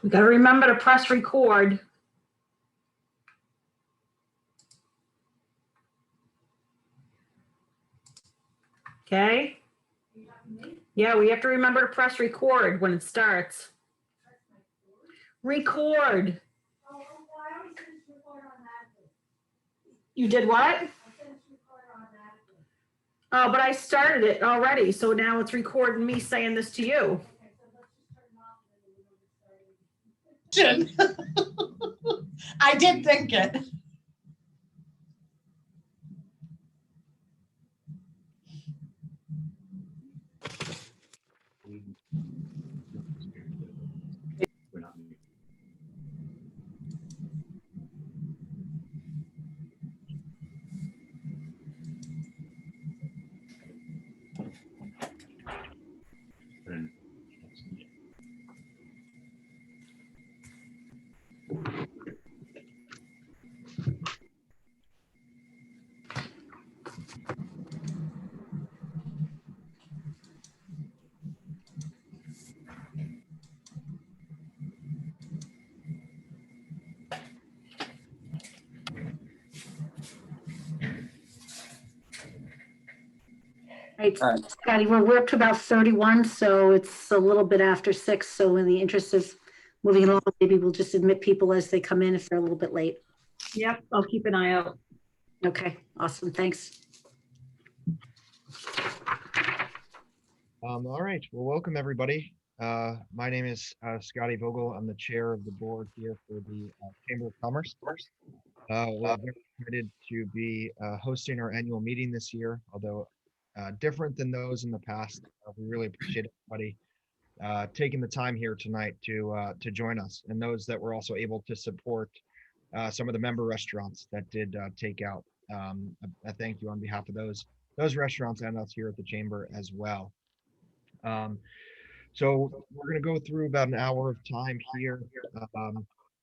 We got to remember to press record. Okay. Yeah, we have to remember to press record when it starts. Record. You did what? Oh, but I started it already, so now it's recording me saying this to you. I did think it. Right, Scotty, we're up to about 31, so it's a little bit after 6. So in the interest of moving along, maybe we'll just admit people as they come in if they're a little bit late. Yep, I'll keep an eye out. Okay, awesome, thanks. All right, well, welcome everybody. My name is Scotty Vogel. I'm the chair of the board here for the Chamber of Commerce. We're very excited to be hosting our annual meeting this year, although different than those in the past. We really appreciate everybody taking the time here tonight to join us, and those that were also able to support some of the member restaurants that did take out. A thank you on behalf of those restaurants and us here at the Chamber as well. So we're going to go through about an hour of time here,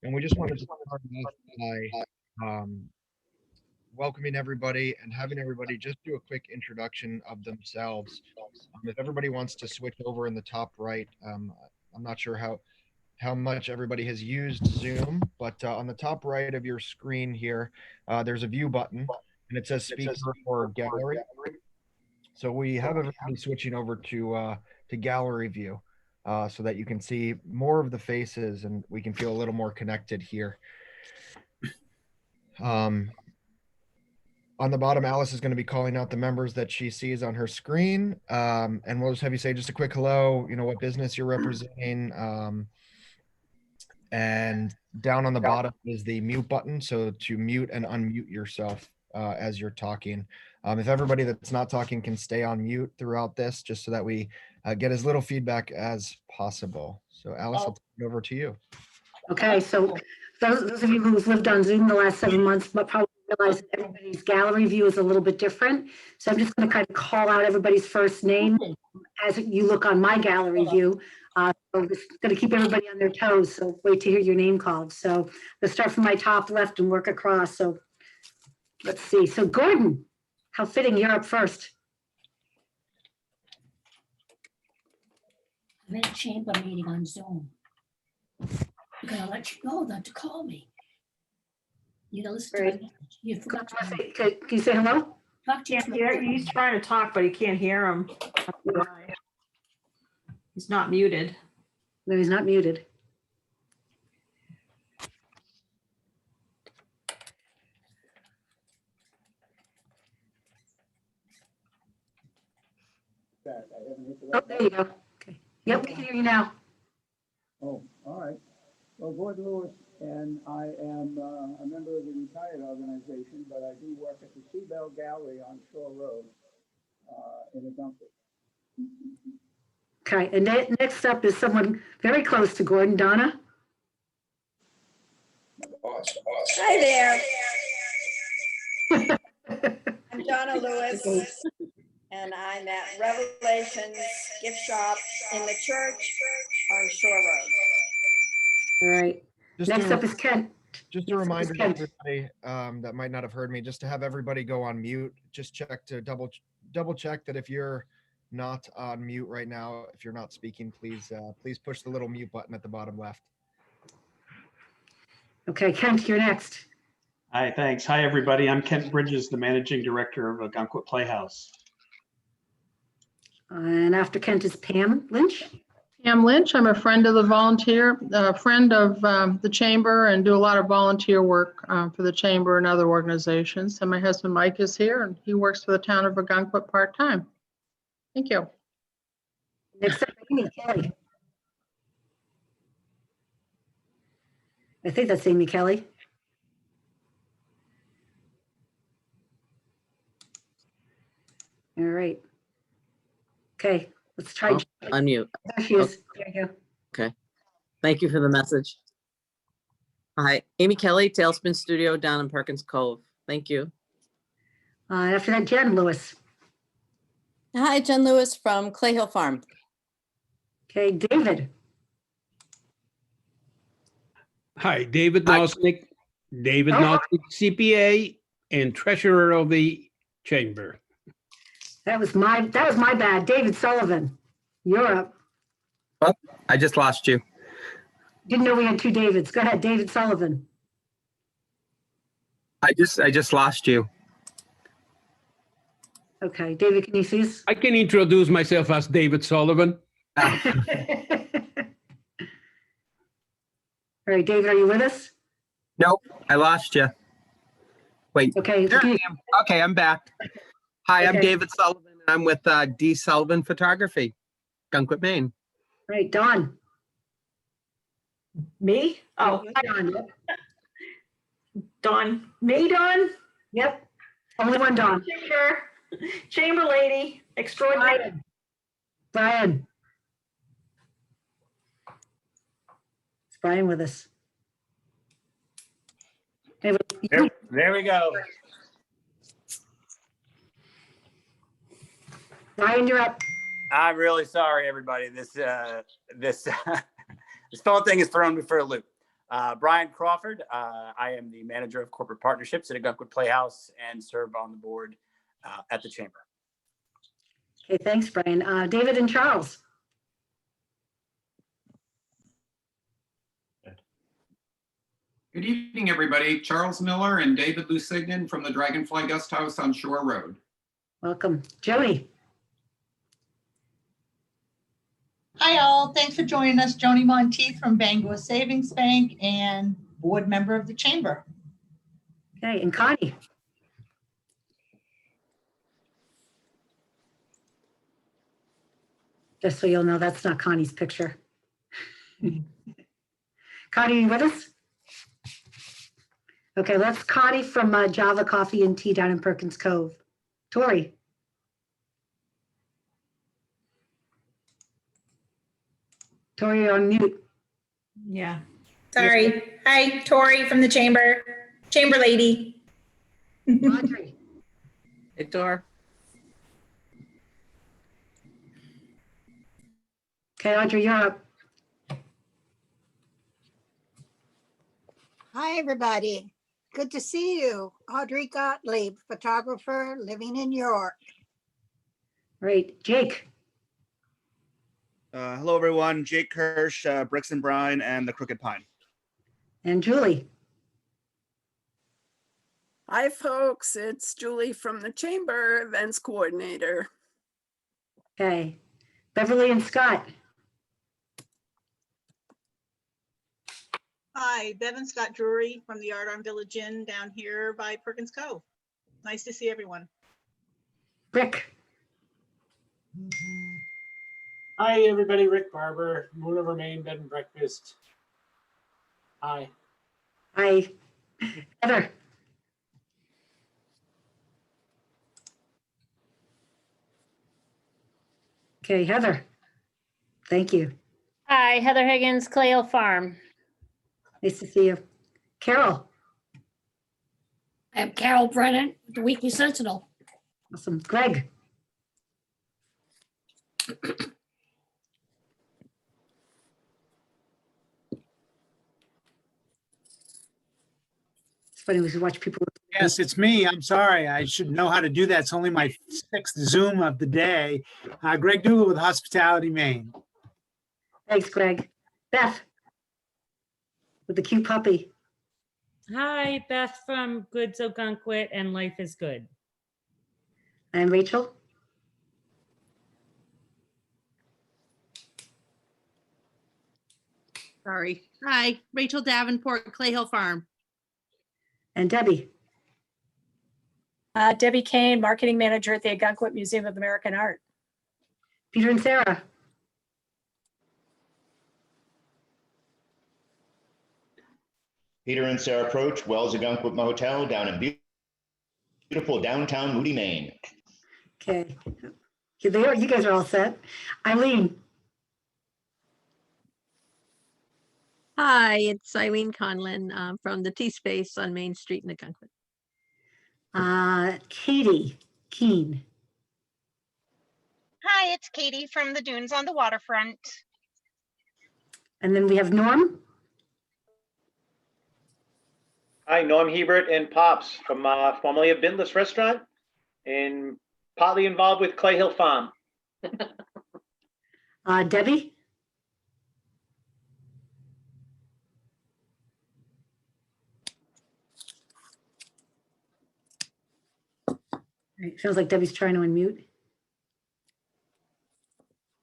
and we just wanted to start off by welcoming everybody and having everybody just do a quick introduction of themselves. If everybody wants to switch over in the top right, I'm not sure how much everybody has used Zoom, but on the top right of your screen here, there's a view button, and it says speaker or gallery. So we have everybody switching over to gallery view so that you can see more of the faces and we can feel a little more connected here. On the bottom, Alice is going to be calling out the members that she sees on her screen. And we'll just have you say just a quick hello, what business you're representing. And down on the bottom is the mute button. So to mute and unmute yourself as you're talking. If everybody that's not talking can stay on mute throughout this, just so that we get as little feedback as possible. So Alice, I'll turn it over to you. Okay, so those of you who've lived on Zoom the last 7 months, but probably realize that everybody's gallery view is a little bit different. So I'm just going to kind of call out everybody's first name as you look on my gallery view. So I'm just going to keep everybody on their toes. So wait to hear your name called. So let's start from my top left and work across. So let's see. So Gordon, how fitting, you're up first. I'm in a chamber meeting on Zoom. I'm gonna let you know not to call me. You gotta listen to my message. You forgot to Can you say hello? talk to you. He's trying to talk, but he can't hear him. He's not muted. No, he's not muted. Oh, there you go. Okay. Yep, we can hear you now. Oh, all right. Well, Gordon Lewis, and I am a member of the retired organization, but I do work at the Seabell Gallery on Shore Road in Ogunquit. Okay, and next up is someone very close to Gordon, Donna. Hi there. I'm Donna Lewis, and I'm at Revelations Gift Shop in the church on Shore Road. All right. Next up is Ken. Just a reminder to everybody that might not have heard me, just to have everybody go on mute. Just check to double check that if you're not on mute right now, if you're not speaking, please push the little mute button at the bottom left. Okay, Kent, you're next. Hi, thanks. Hi, everybody. I'm Kent Bridges, the Managing Director of Ogunquit Playhouse. And after Kent is Pam Lynch. Pam Lynch, I'm a friend of the friend of the chamber, and do a lot of volunteer work for the chamber and other organizations. And my husband Mike is here, and he works for the town of Ogunquit part-time. Thank you. Next up, Amy Kelly. I think that's Amy Kelly. All right. Okay, let's try. Oh, unmute. There she is. There you go. Thank you for the message. Hi, Amy Kelly, Tailspin Studio down in Perkins Cove. Thank you. After that, Jen Lewis. Hi, Jen Lewis from Clay Hill Farm. Okay, David. Hi, David Hi. Nosnick, David Oh. Nosnick, CPA and Treasurer of the Chamber. That was my bad. David Sullivan. You're up. I just lost you. Didn't know we had two Davids. Go ahead, David Sullivan. I just lost you. Okay, David, can you see us? I can introduce myself as David Sullivan. All right, David, are you with us? Nope, I lost you. Wait. Okay. There I am. Okay, I'm back. Hi, I'm Okay. David Sullivan, and I'm with D. Sullivan Photography, Ogunquit, Maine. Right, Dawn. Me? Oh, Dawn. Yep. Dawn. Me, Dawn? Yep. Only one Dawn. Chamber lady extraordinary. Brian. Is Brian with us? Hey, There we go. Brian, you're up. I'm really sorry, everybody. This phone thing has thrown me for a loop. Brian Crawford. I am the manager of corporate partnerships at Ogunquit Playhouse and serve on the board at the chamber. Okay, thanks, Brian. David and Charles. Good evening, everybody. Charles Miller and David Lusignan from the Dragonfly Guest House on Shore Road. Welcome. Joni. Hi, all. Thanks for joining us. Joni Monteith from Bangor Savings Bank and board member of the chamber. Okay, and Connie. Just so you'll know, that's not Connie's picture. Connie, you with us? Okay, that's Connie from Java Coffee and Tea down in Perkins Cove. Tori. Tori, you're on mute. Yeah. Sorry. Hi, Tori from the chamber lady. Audrey. Hey, Dor. Okay, Audrey, you're up. Hi, everybody. Good to see you. Audrey Gottlieb, photographer living in York. Right, Jake. Hello, everyone. Jake Kirsch, Bricks and Brine, and the Crooked Pine. And Julie. Hi, folks. It's Julie from the chamber, events coordinator. Okay, Beverly and Scott. Hi, Bevan Scott Drury from the Art on Village Inn down here by Perkins Cove. Nice to see everyone. Rick. Hi, everybody. Rick Barber, Moon Over Maine Bed and Breakfast. Hi. Hi. Heather. Okay, Heather. Thank you. Hi, Heather Higgins, Clay Hill Farm. Nice to see you. Carol. I'm Carol Brennan, the Weekly Sentinel. Awesome. Greg. It's funny, we should watch people. Yes, it's me. I'm sorry. I should know how to do that. It's only my 6th Zoom of the day. Greg Dougal with Hospitality Maine. Thanks, Greg. Beth. With the cute puppy. Hi, Beth from Goods Ogunquit and Life is Good. And Rachel? Sorry. Hi, Rachel Davenport, Clay Hill Farm. And Debbie? Debbie Kane, Marketing Manager at the Ogunquit Museum of American Art. Peter and Sarah? Peter and Sarah Approach, Wells Ogunquit Motel down in beautiful downtown Moody, Maine. Okay. You guys are all set. Eileen? Hi, it's Eileen Conlin from the Tea Space on Main Street in Ogunquit. Katie Keen? Hi, it's Katie from the Dunes on the Waterfront. And then we have Norm? Hi, Norm Hebert and Pops from formerly a Bintless Restaurant and partly involved with Clay Hill Farm. Debbie? It sounds like Debbie's trying to unmute.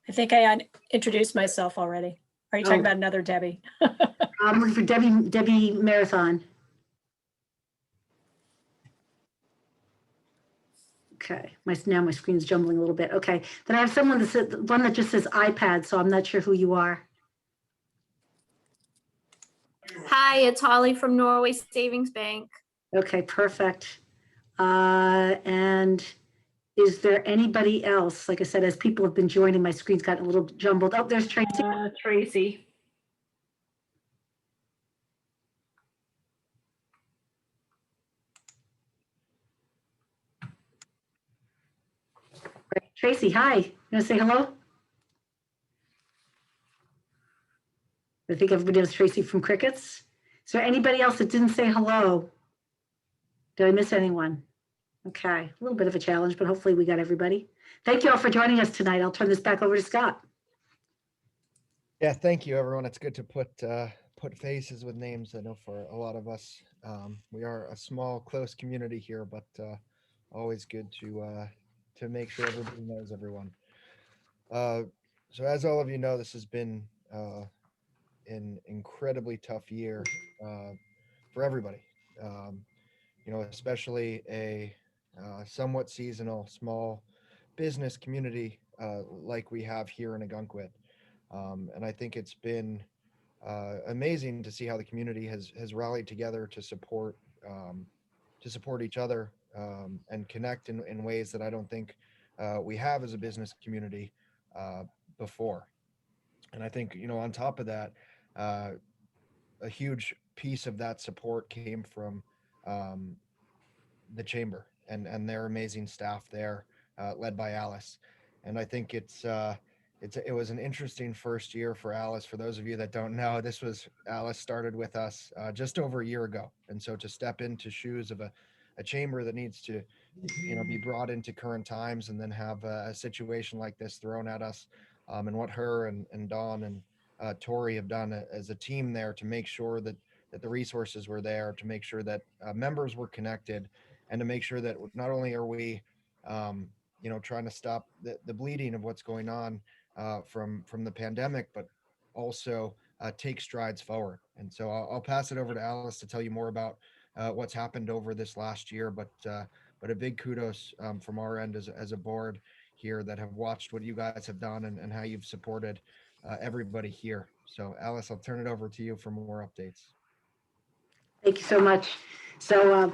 I think I introduced myself already. Are you talking about another Debbie? I'm looking for Debbie Marathon. Okay, now my screen's jumbling a little bit. Okay, then I have someone that said, one that just says iPad, so I'm not sure who you are. Hi, it's Holly from Norway Savings Bank. Okay, perfect. And is there anybody else? Like I said, as people have been joining, my screen's gotten a little jumbled. Oh, there's Tracy. Tracy. Tracy, hi. You want to say hello? I think everybody knows Tracy from Crickets. Is there anybody else that didn't say hello? Did I miss anyone? Okay, a little bit of a challenge, but hopefully we got everybody. Thank you all for joining us tonight. I'll turn this back over to Scott. Yeah, thank you, everyone. It's good to put faces with names. I know for a lot of us, we are a small, close community here, but always good to make sure everybody knows everyone. So as all of you know, this has been an incredibly tough year for everybody. Especially a somewhat seasonal small business community like we have here in Ogunquit. And I think it's been amazing to see how the community has rallied together to support each other and connect in ways that I don't think we have as a business community before. And I think, on top of that, a huge piece of that support came from the chamber and their amazing staff there, led by Alice. And I think it was an interesting first year for Alice. For those of you that don't know, Alice started with us just over a year ago. And so to step into shoes of a chamber that needs to, be brought into current times and then have a situation like this thrown at us, and what her and Dawn and Tori have done as a team there to make sure that the resources were there, to make sure that members were connected, and to make sure that not only are we, trying to stop the bleeding of what's going on from the pandemic, but also take strides forward. And so I'll pass it over to Alice to tell you more about what's happened over this last year, but a big kudos from our end as a board here that have watched what you guys have done and how you've supported everybody here. So Alice, I'll turn it over to you for more updates. Thank you so much. So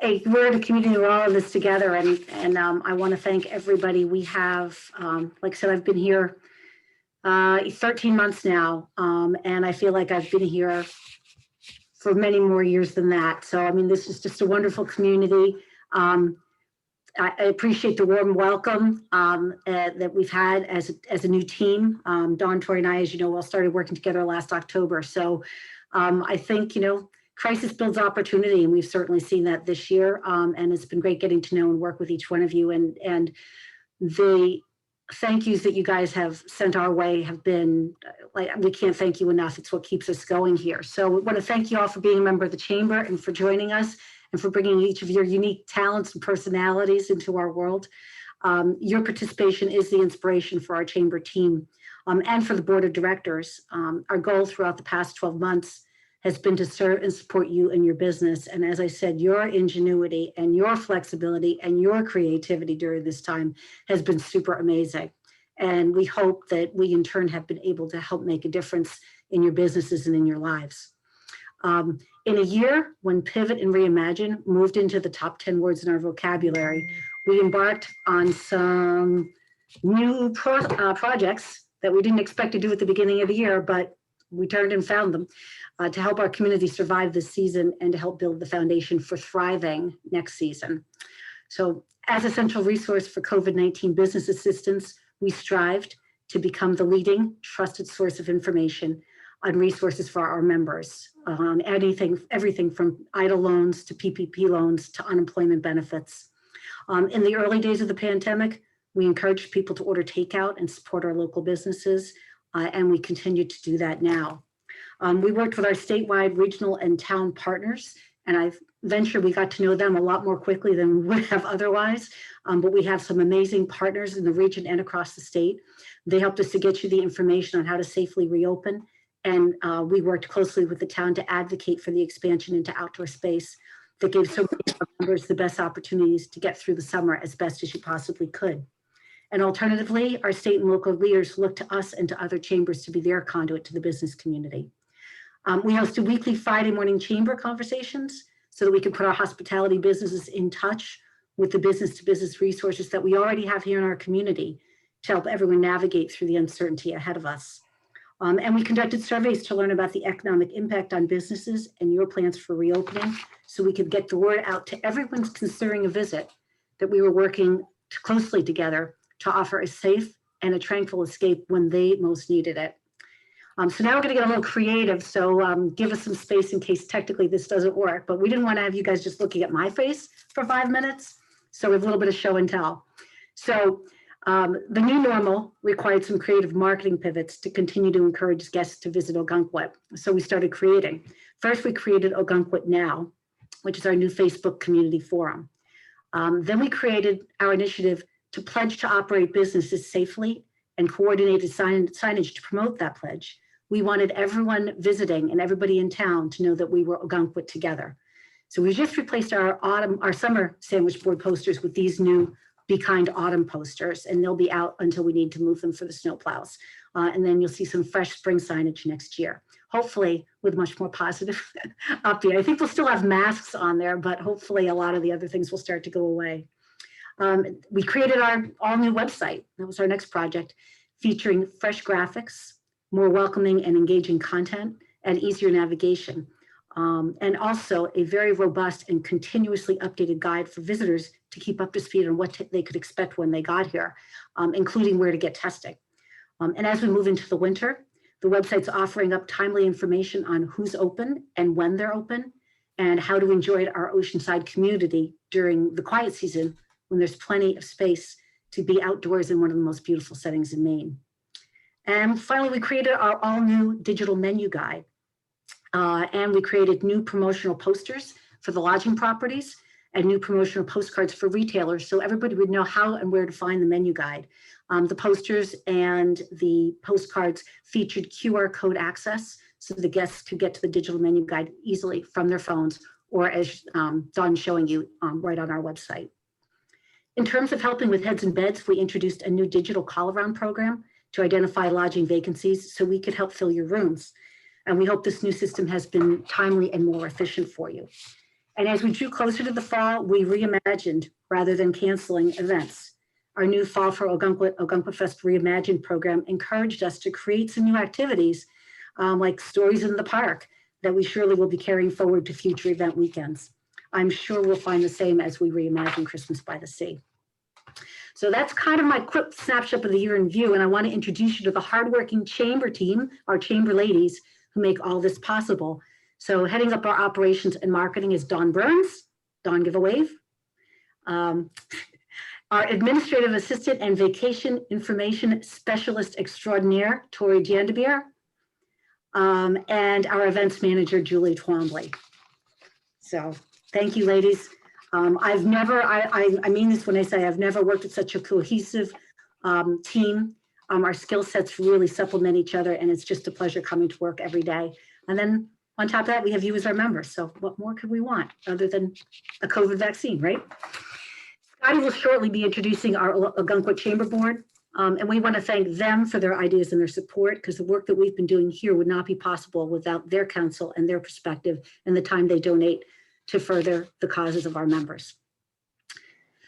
hey, we're in a community, we're all in this together, and I want to thank everybody. We have, like I said, I've been here 13 months now, and I feel like I've been here for many more years than that. So, I mean, this is just a wonderful community. I appreciate the warm welcome that we've had as a new team. Dawn, Tori, and I, as you know, all started working together last October. So I think, crisis builds opportunity, and we've certainly seen that this year. And it's been great getting to know and work with each one of you. And the thank yous that you guys have sent our way have been, like, we can't thank you enough. It's what keeps us going here. So we want to thank you all for being a member of the chamber and for joining us and for bringing each of your unique talents and personalities into our world. Your participation is the inspiration for our chamber team and for the board of directors. Our goal throughout the past 12 months has been to serve and support you and your business. And as I said, your ingenuity and your flexibility and your creativity during this time has been super amazing. And we hope that we in turn have been able to help make a difference in your businesses and in your lives. In a year when pivot and reimagine moved into the top 10 words in our vocabulary, we embarked on some new projects that we didn't expect to do at the beginning of the year, but we turned and found them to help our community survive this season and to help build the foundation for thriving next season. So as a central resource for COVID-19 business assistance, we strived to become the leading trusted source of information on resources for our members on everything from EIDL loans to PPP loans to unemployment benefits. In the early days of the pandemic, we encouraged people to order takeout and support our local businesses, and we continue to do that now. We worked with our statewide, regional, and town partners, and I venture we got to know them a lot more quickly than we would have otherwise, but we have some amazing partners in the region and across the state. They helped us to get you the information on how to safely reopen, and we worked closely with the town to advocate for the expansion into outdoor space that gave so many of our members the best opportunities to get through the summer as best as you possibly could. And alternatively, our state and local leaders look to us and to other chambers to be their conduit to the business community. We hosted weekly Friday morning chamber conversations so that we can put our hospitality businesses in touch with the business-to-business resources that we already have here in our community to help everyone navigate through the uncertainty ahead of us. And we conducted surveys to learn about the economic impact on businesses and your plans for reopening so we could get the word out to everyone considering a visit that we were working closely together to offer a safe and a tranquil escape when they most needed it. So now we're going to get a little creative, so give us some space in case technically this doesn't work, but we didn't want to have you guys just looking at my face for 5 minutes, so we have a little bit of show and tell. So the new normal required some creative marketing pivots to continue to encourage guests to visit Ogunquit. So we started creating. First, we created Ogunquit Now, which is our new Facebook community forum. Then we created our initiative to pledge to operate businesses safely and coordinated signage to promote that pledge. We wanted everyone visiting and everybody in town to know that we were Ogunquit together. So we just replaced our summer sandwich board posters with these new Be Kind Autumn posters, and they'll be out until we need to move them for the snowplows. And then you'll see some fresh spring signage next year, hopefully with much more positive upbeat. I think we'll still have masks on there, but hopefully a lot of the other things will start to go away. We created our all new website. That was our next project, featuring fresh graphics, more welcoming and engaging content, and easier navigation. And also a very robust and continuously updated guide for visitors to keep up to speed on what they could expect when they got here, including where to get testing. And as we move into the winter, the website's offering up timely information on who's open and when they're open, and how to enjoy our Oceanside community during the quiet season when there's plenty of space to be outdoors in one of the most beautiful settings in Maine. And finally, we created our all new digital menu guide. And we created new promotional posters for the lodging properties and new promotional postcards for retailers so everybody would know how and where to find the menu guide. The posters and the postcards featured QR code access so the guests could get to the digital menu guide easily from their phones, or as Dawn's showing you, right on our website. In terms of helping with heads and beds, we introduced a new digital call-around program to identify lodging vacancies so we could help fill your rooms. And we hope this new system has been timely and more efficient for you. And as we drew closer to the fall, we reimagined rather than canceling events. Our new Fall for Ogunquit Fest Reimagined program encouraged us to create some new activities like Stories in the Park that we surely will be carrying forward to future event weekends. I'm sure we'll find the same as we reimagine Christmas by the Sea. So that's kind of my quick snapshot of the year in view. And I want to introduce you to the hardworking chamber team, our chamber ladies, who make all this possible. So heading up our operations and marketing is Dawn Burns. Dawn, give a wave. Our administrative assistant and vacation information specialist extraordinaire, Tori Jandebeer, and our events manager, Julie Twombly. So thank you, ladies. I've never, I mean this when I say I've never worked with such a cohesive team. Our skill sets really supplement each other, and it's just a pleasure coming to work every day. And then on top of that, we have you as our members. So what more could we want other than a COVID vaccine, right? Scotty will shortly be introducing our Ogunquit Chamber Board. And we want to thank them for their ideas and their support, because the work that we've been doing here would not be possible without their counsel and their perspective and the time they donate to further the causes of our members.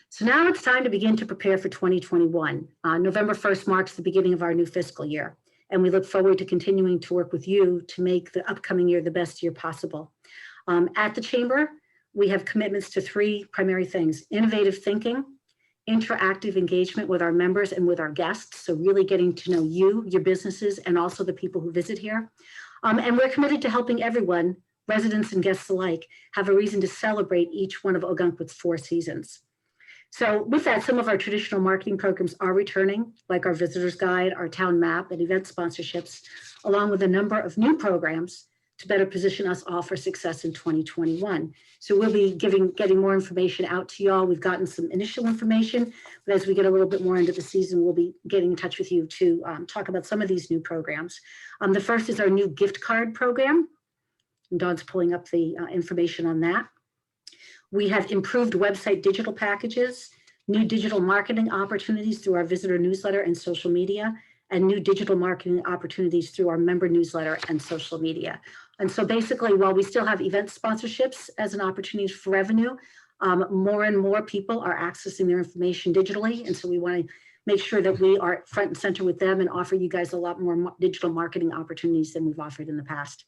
So now it's time to begin to prepare for 2021. November 1st marks the beginning of our new fiscal year, and we look forward to continuing to work with you to make the upcoming year the best year possible. At the Chamber, we have commitments to three primary things: innovative thinking, interactive engagement with our members and with our guests, so really getting to know you, your businesses, and also the people who visit here. And we're committed to helping everyone, residents and guests alike, have a reason to celebrate each one of Ogunquit's 4 seasons. So with that, some of our traditional marketing programs are returning, like our visitor's guide, our town map, and event sponsorships, along with a number of new programs to better position us all for success in 2021. So we'll be getting more information out to y'all. We've gotten some initial information, but as we get a little bit more into the season, we'll be getting in touch with you to talk about some of these new programs. The first is our new gift card program. And Dawn's pulling up the information on that. We have improved website digital packages, new digital marketing opportunities through our visitor newsletter and social media, and new digital marketing opportunities through our member newsletter and social media. And so basically, while we still have event sponsorships as an opportunity for revenue, more and more people are accessing their information digitally. And so we want to make sure that we are front and center with them and offer you guys a lot more digital marketing opportunities than we've offered in the past.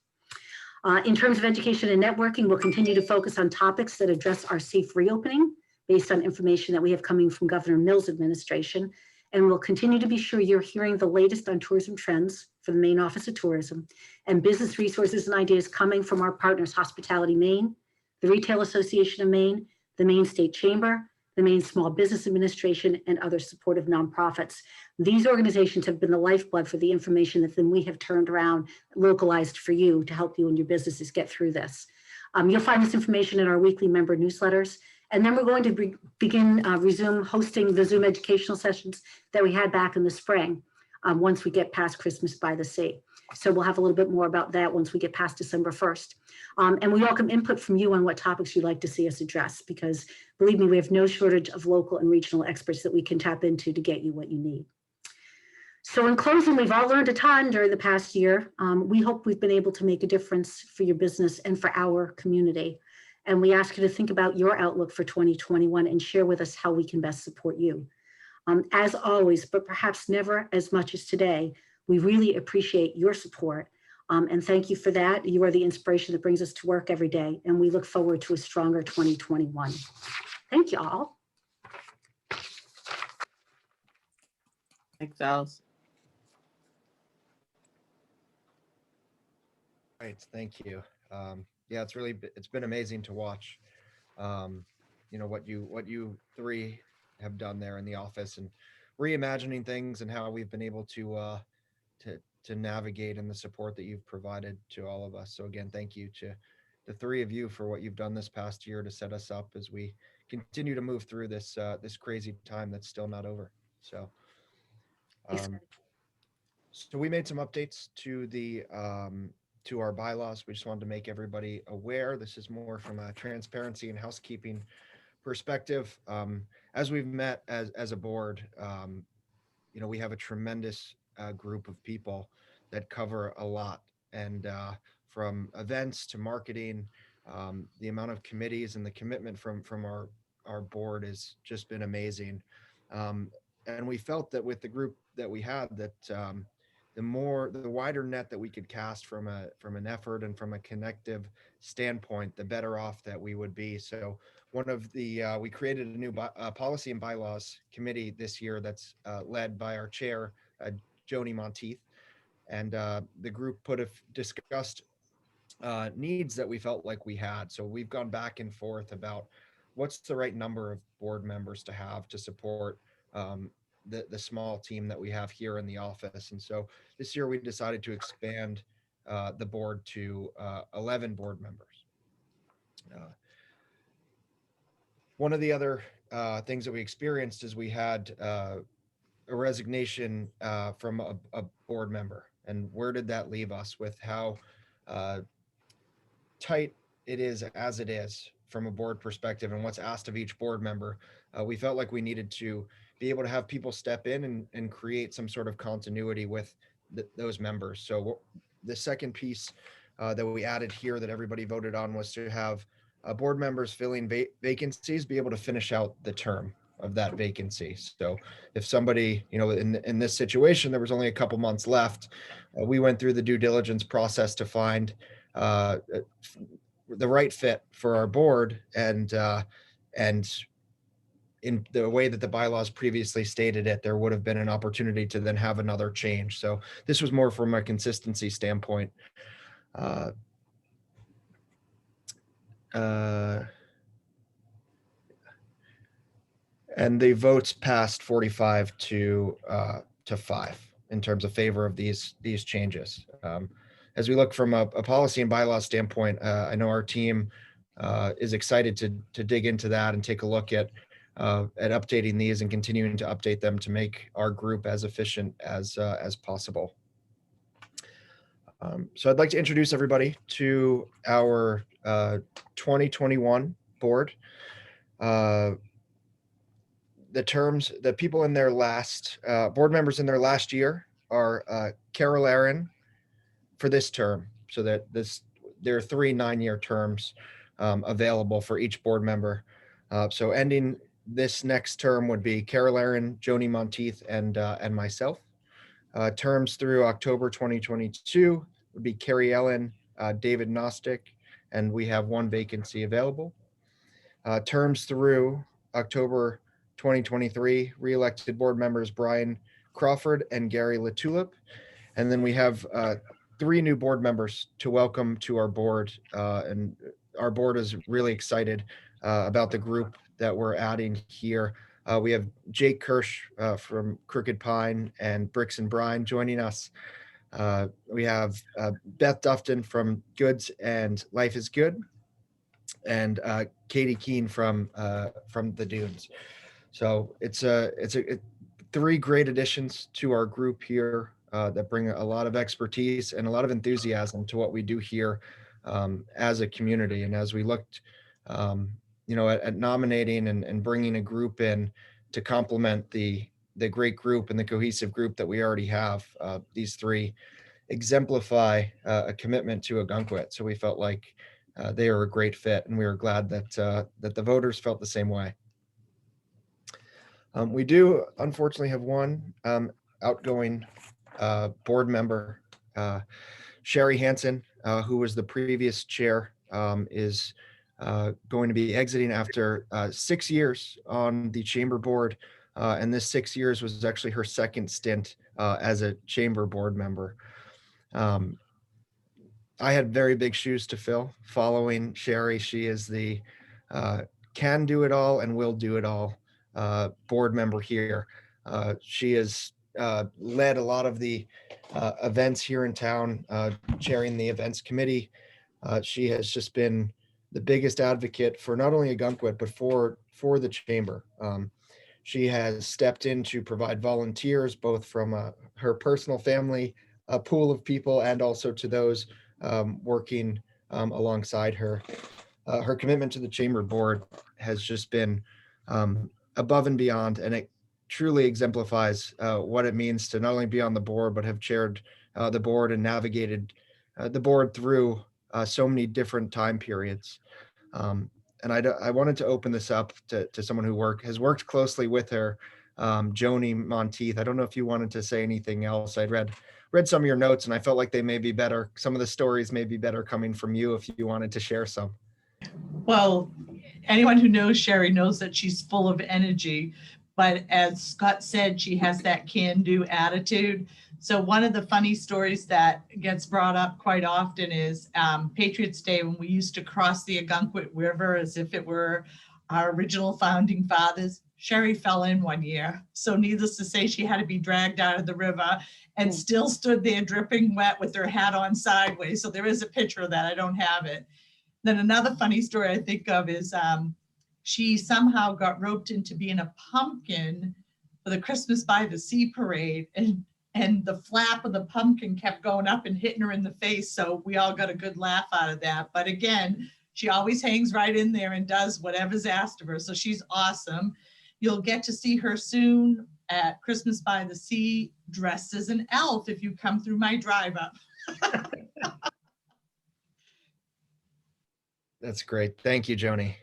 In terms of education and networking, we'll continue to focus on topics that address our safe reopening based on information that we have coming from Governor Mills' administration. And we'll continue to be sure you're hearing the latest on tourism trends for the Maine Office of Tourism and business resources and ideas coming from our partners, Hospitality Maine, the Retail Association of Maine, the Maine State Chamber, the Maine Small Business Administration, and other supportive nonprofits. These organizations have been the lifeblood for the information that then we have turned around, localized for you to help you and your businesses get through this. You'll find this information in our weekly member newsletters. And then we're going to resume hosting the Zoom educational sessions that we had back in the spring once we get past Christmas by the Sea. So we'll have a little bit more about that once we get past December 1st. And we welcome input from you on what topics you'd like to see us address, because believe me, we have no shortage of local and regional experts that we can tap into to get you what you need. So in closing, we've all learned a ton during the past year. We hope we've been able to make a difference for your business and for our community. And we ask you to think about your outlook for 2021 and share with us how we can best support you. As always, but perhaps never as much as today, we really appreciate your support. And thank you for that. You are the inspiration that brings us to work every day. And we look forward to a stronger 2021. Thank you all. Thanks, Alice. Right, thank you. Yeah, it's been amazing to watch. You know, what you three have done there in the office and reimagining things and how we've been able to navigate and the support that you've provided to all of us. So again, thank you to the three of you for what you've done this past year to set us up as we continue to move through this this crazy time that's still not over. So so we made some updates to the to our bylaws. We just wanted to make everybody aware. This is more from a transparency and housekeeping perspective. As we've met as a board, you know, we have a tremendous group of people that cover a lot, and from events to marketing, the amount of committees and the commitment from our board has just been amazing. And we felt that with the group that we had, that the wider net that we could cast from an effort and from a connective standpoint, the better off that we would be. So we created a new policy and bylaws committee this year that's led by our chair, Joni Monteith, and the group discussed needs that we felt like we had. So we've gone back and forth about what's the right number of board members to have to support the small team that we have here in the office. And so this year we decided to expand the board to 11 board members. One of the other things that we experienced is we had a resignation from a board member. And where did that leave us with how tight it is as it is from a board perspective and what's asked of each board member? We felt like we needed to be able to have people step in and create some sort of continuity with those members. So the second piece that we added here that everybody voted on was to have board members filling vacancies be able to finish out the term of that vacancy. So if somebody, in this situation, there was only a couple months left, we went through the due diligence process to find the right fit for our board, and in the way that the bylaws previously stated it, there would have been an opportunity to then have another change. So this was more from a consistency standpoint. And the votes passed 45 to 5 in terms of favor of these changes. As we look from a policy and bylaw standpoint, I know our team is excited to dig into that and take a look at updating these and continuing to update them to make our group as efficient as possible. So I'd like to introduce everybody to our 2021 board. The people in their last, board members in their last year are Carol Aaron for this term. So that there are 3 9-year terms available for each board member. So ending this next term would be Carol Aaron, Joni Monteith, and myself. Terms through October 2022 would be Carrie Ellen, David Nostick, and we have 1 vacancy available. Terms through October 2023, re-elected board members Brian Crawford and Gary Latulip. And then we have 3 new board members to welcome to our board. And our board is really excited about the group that we're adding here. We have Jake Kirsch from Crooked Pine and Bricks and Brine joining us. We have Beth Dufton from Goods and Life is Good, and Katie Keene from the Dunes. So it's 3 great additions to our group here that bring a lot of expertise and a lot of enthusiasm to what we do here as a community. And as we looked, at nominating and bringing a group in to complement the great group and the cohesive group that we already have, these 3 exemplify a commitment to Ogunquit. So we felt like they are a great fit, and we were glad that the voters felt the same way. We do unfortunately have 1 outgoing board member, Sherry Hansen, who was the previous chair, is going to be exiting after 6 years on the chamber board. And this 6 years was actually her second stint as a chamber board member. I had very big shoes to fill following Sherry. She is the can do it all and will do it all board member here. She has led a lot of the events here in town, chairing the events committee. She has just been the biggest advocate for not only Ogunquit, but for the chamber. She has stepped in to provide volunteers, both from her personal family, a pool of people, and also to those working alongside her. Her commitment to the chamber board has just been above and beyond, and it truly exemplifies what it means to not only be on the board, but have chaired the board and navigated the board through so many different time periods. And I wanted to open this up to someone who has worked closely with her, Joni Monteith. I don't know if you wanted to say anything else. I'd read some of your notes, and I felt like they may be better. Some of the stories may be better coming from you if you wanted to share some. Well, anyone who knows Sherry knows that she's full of energy, but as Scott said, she has that can-do attitude. So one of the funny stories that gets brought up quite often is Patriots Day, when we used to cross the Ogunquit River as if it were our original founding fathers, Sherry fell in one year. So needless to say, she had to be dragged out of the river and still stood there dripping wet with her hat on sideways. So there is a picture of that. I don't have it. Then another funny story I think of is she somehow got roped into being a pumpkin for the Christmas by the Sea parade. And the flap of the pumpkin kept going up and hitting her in the face. So we all got a good laugh out of that. But again, she always hangs right in there and does whatever's asked of her. So she's awesome. You'll get to see her soon at Christmas by the Sea dressed as an elf if you come through my drive up. That's great. Thank you, Joni.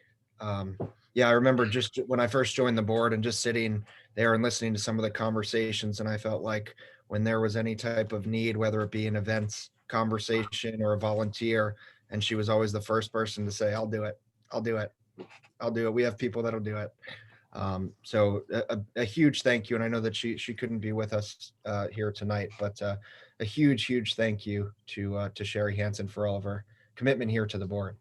Yeah, I remember just when I first joined the board and just sitting there and listening to some of the conversations, and I felt like when there was any type of need, whether it be an events conversation or a volunteer, and she was always the first person to say, I'll do it. I'll do it. I'll do it. We have people that'll do it. So a huge thank you. And I know that she couldn't be with us here tonight, but a huge thank you to Sherry Hansen for all of her commitment here to the board.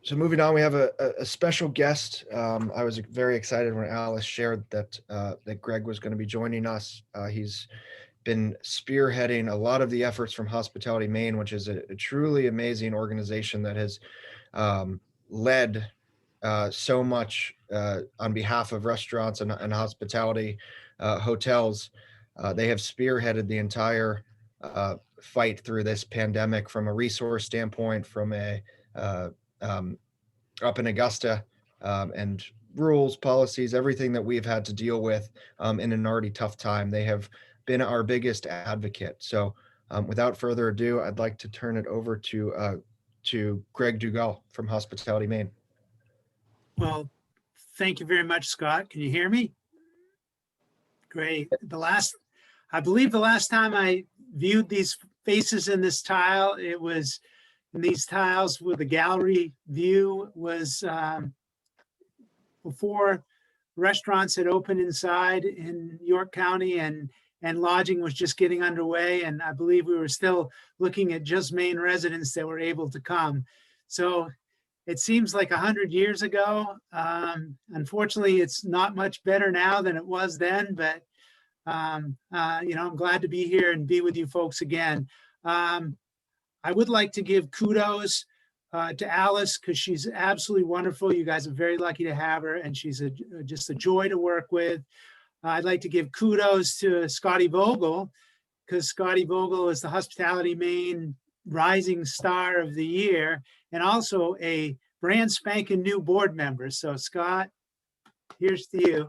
So moving on, we have a special guest. I was very excited when Alice shared that Greg was going to be joining us. He's been spearheading a lot of the efforts from Hospitality Maine, which is a truly amazing organization that has led so much on behalf of restaurants and hospitality hotels. They have spearheaded the entire fight through this pandemic from a resource standpoint, from a up in Augusta, and rules, policies, everything that we've had to deal with in an already tough time. They have been our biggest advocate. So without further ado, I'd like to turn it over to Greg Dugal from Hospitality Maine. Well, thank you very much, Scott. Can you hear me? Great. I believe the last time I viewed these faces in this tile, it was in these tiles with the gallery view was before restaurants had opened inside in York County and lodging was just getting underway. And I believe we were still looking at just Maine residents that were able to come. So it seems like 100 years ago. Unfortunately, it's not much better now than it was then, but I'm glad to be here and be with you folks again. I would like to give kudos to Alice because she's absolutely wonderful. You guys are very lucky to have her, and she's just a joy to work with. I'd like to give kudos to Scotty Vogel because Scotty Vogel is the Hospitality Maine Rising Star of the Year and also a brand spanking new board member. So Scott, here's to you.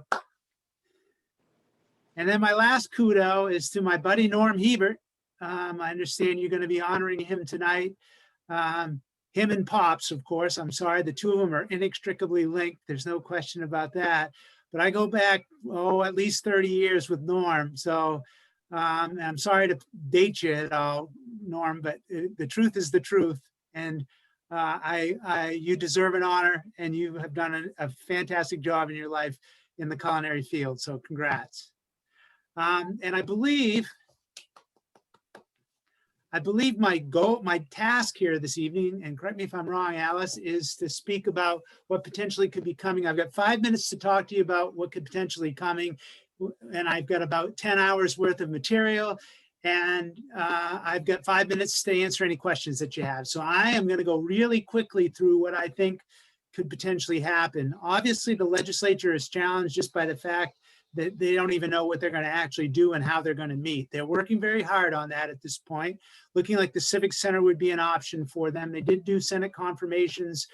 And then my last kudo is to my buddy Norm Hebert. I understand you're going to be honoring him tonight. Him and Pops, of course. I'm sorry, the two of them are inextricably linked. There's no question about that. But I go back, at least 30 years with Norm. So I'm sorry to date you at all, Norm, but the truth is the truth. And you deserve an honor, and you have done a fantastic job in your life in the culinary field. So congrats. And I believe my task here this evening, and correct me if I'm wrong, Alice, is to speak about what potentially could be coming. I've got 5 minutes to talk to you about what could potentially be coming, and I've got about 10 hours worth of material, and I've got 5 minutes to answer any questions that you have. So I am going to go really quickly through what I think could potentially happen. Obviously, the legislature is challenged just by the fact that they don't even know what they're going to actually do and how they're going to meet. They're working very hard on that at this point, looking like the Civic Center would be an option for them. They did do Senate confirmations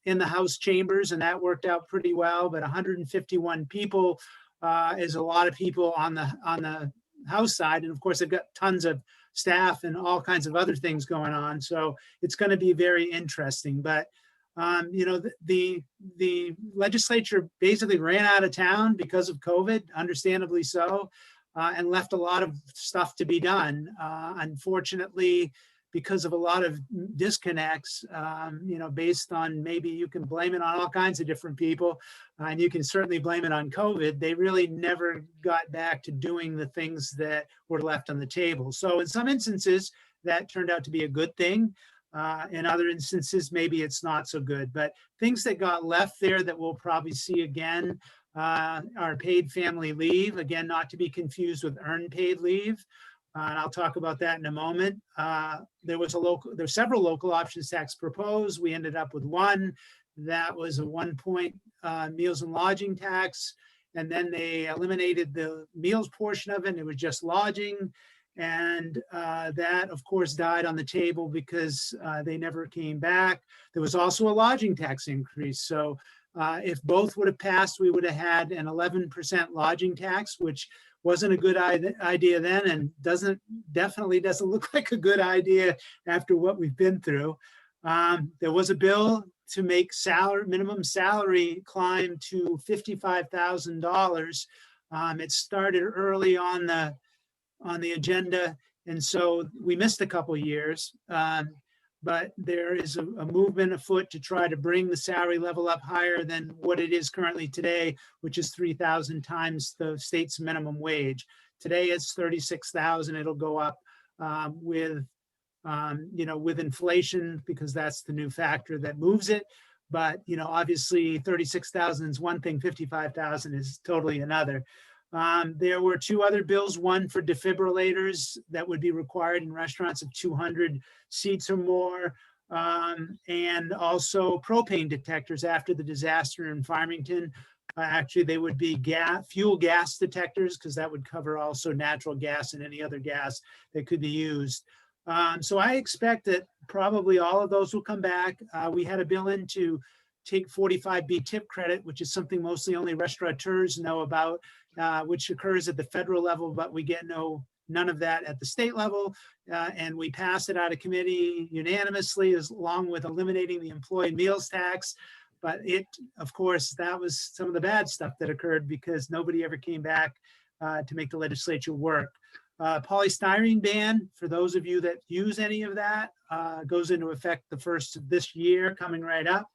in the House chambers, and that worked out pretty well, but 151 people is a lot of people on the House side. And of course, they've got tons of staff and all kinds of other things going on. So it's going to be very interesting. But the legislature basically ran out of town because of COVID, understandably so, and left a lot of stuff to be done. Unfortunately, because of a lot of disconnects, based on, maybe you can blame it on all kinds of different people, and you can certainly blame it on COVID, they really never got back to doing the things that were left on the table. So in some instances, that turned out to be a good thing. In other instances, maybe it's not so good, but things that got left there that we'll probably see again are paid family leave, again, not to be confused with earned paid leave. And I'll talk about that in a moment. There's several local options tax proposed. We ended up with one that was a 1-point meals and lodging tax. And then they eliminated the meals portion of it, and it was just lodging. And that, of course, died on the table because they never came back. There was also a lodging tax increase. So if both would have passed, we would have had an 11% lodging tax, which wasn't a good idea then, and definitely doesn't look like a good idea after what we've been through. There was a bill to make minimum salary climb to $55,000. It started early on the agenda, and so we missed a couple years. But there is a movement afoot to try to bring the salary level up higher than what it is currently today, which is 3,000 times the state's minimum wage. Today it's 36,000. It'll go up with inflation, because that's the new factor that moves it. But obviously 36,000 is one thing, 55,000 is totally another. There were two other bills, one for defibrillators that would be required in restaurants of 200 seats or more, and also propane detectors after the disaster in Farmington. Actually, they would be fuel gas detectors, because that would cover also natural gas and any other gas that could be used. So I expect that probably all of those will come back. We had a bill in to take 45B tip credit, which is something mostly only restaurateurs know about, which occurs at the federal level, but we get none of that at the state level. And we passed it out of committee unanimously, along with eliminating the employee meals tax. But of course, that was some of the bad stuff that occurred, because nobody ever came back to make the legislature work. Polystyrene ban, for those of you that use any of that, goes into effect the 1st of this year, coming right up.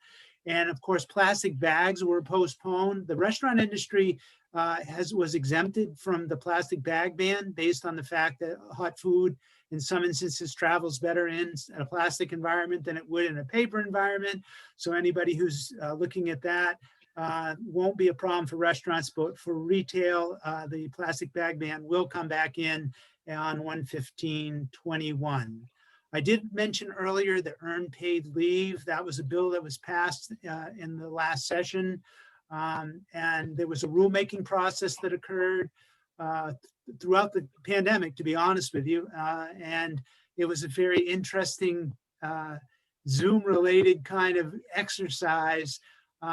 And of course, plastic bags were postponed. The restaurant industry was exempted from the plastic bag ban based on the fact that hot food in some instances travels better in a plastic environment than it would in a paper environment. So anybody who's looking at that, won't be a problem for restaurants, but for retail, the plastic bag ban will come back in on 1/15/21. I did mention earlier the earned paid leave. That was a bill that was passed in the last session. And there was a rulemaking process that occurred throughout the pandemic, to be honest with you. And it was a very interesting Zoom-related kind of exercise.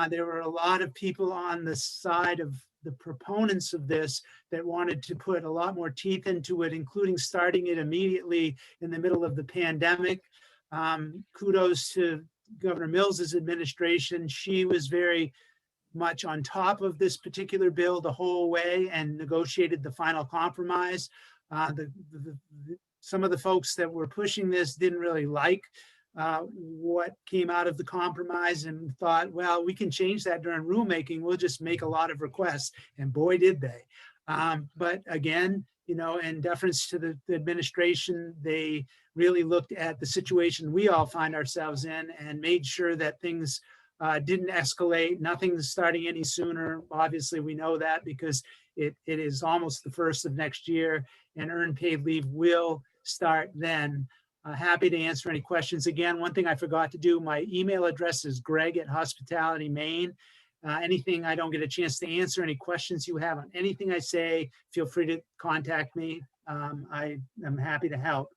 There were a lot of people on the side of the proponents of this that wanted to put a lot more teeth into it, including starting it immediately in the middle of the pandemic. Kudos to Governor Mills's administration. She was very much on top of this particular bill the whole way and negotiated the final compromise. Some of the folks that were pushing this didn't really like what came out of the compromise and thought, well, we can change that during rulemaking. We'll just make a lot of requests. And boy, did they. But again, in deference to the administration, they really looked at the situation we all find ourselves in and made sure that things didn't escalate. Nothing's starting any sooner. Obviously, we know that because it is almost the 1st of next year, and earned paid leave will start then. Happy to answer any questions. Again, one thing I forgot to do, my email address is greg@Hospitality Maine. Anything I don't get a chance to answer, any questions you have on anything I say, feel free to contact me. I am happy to help.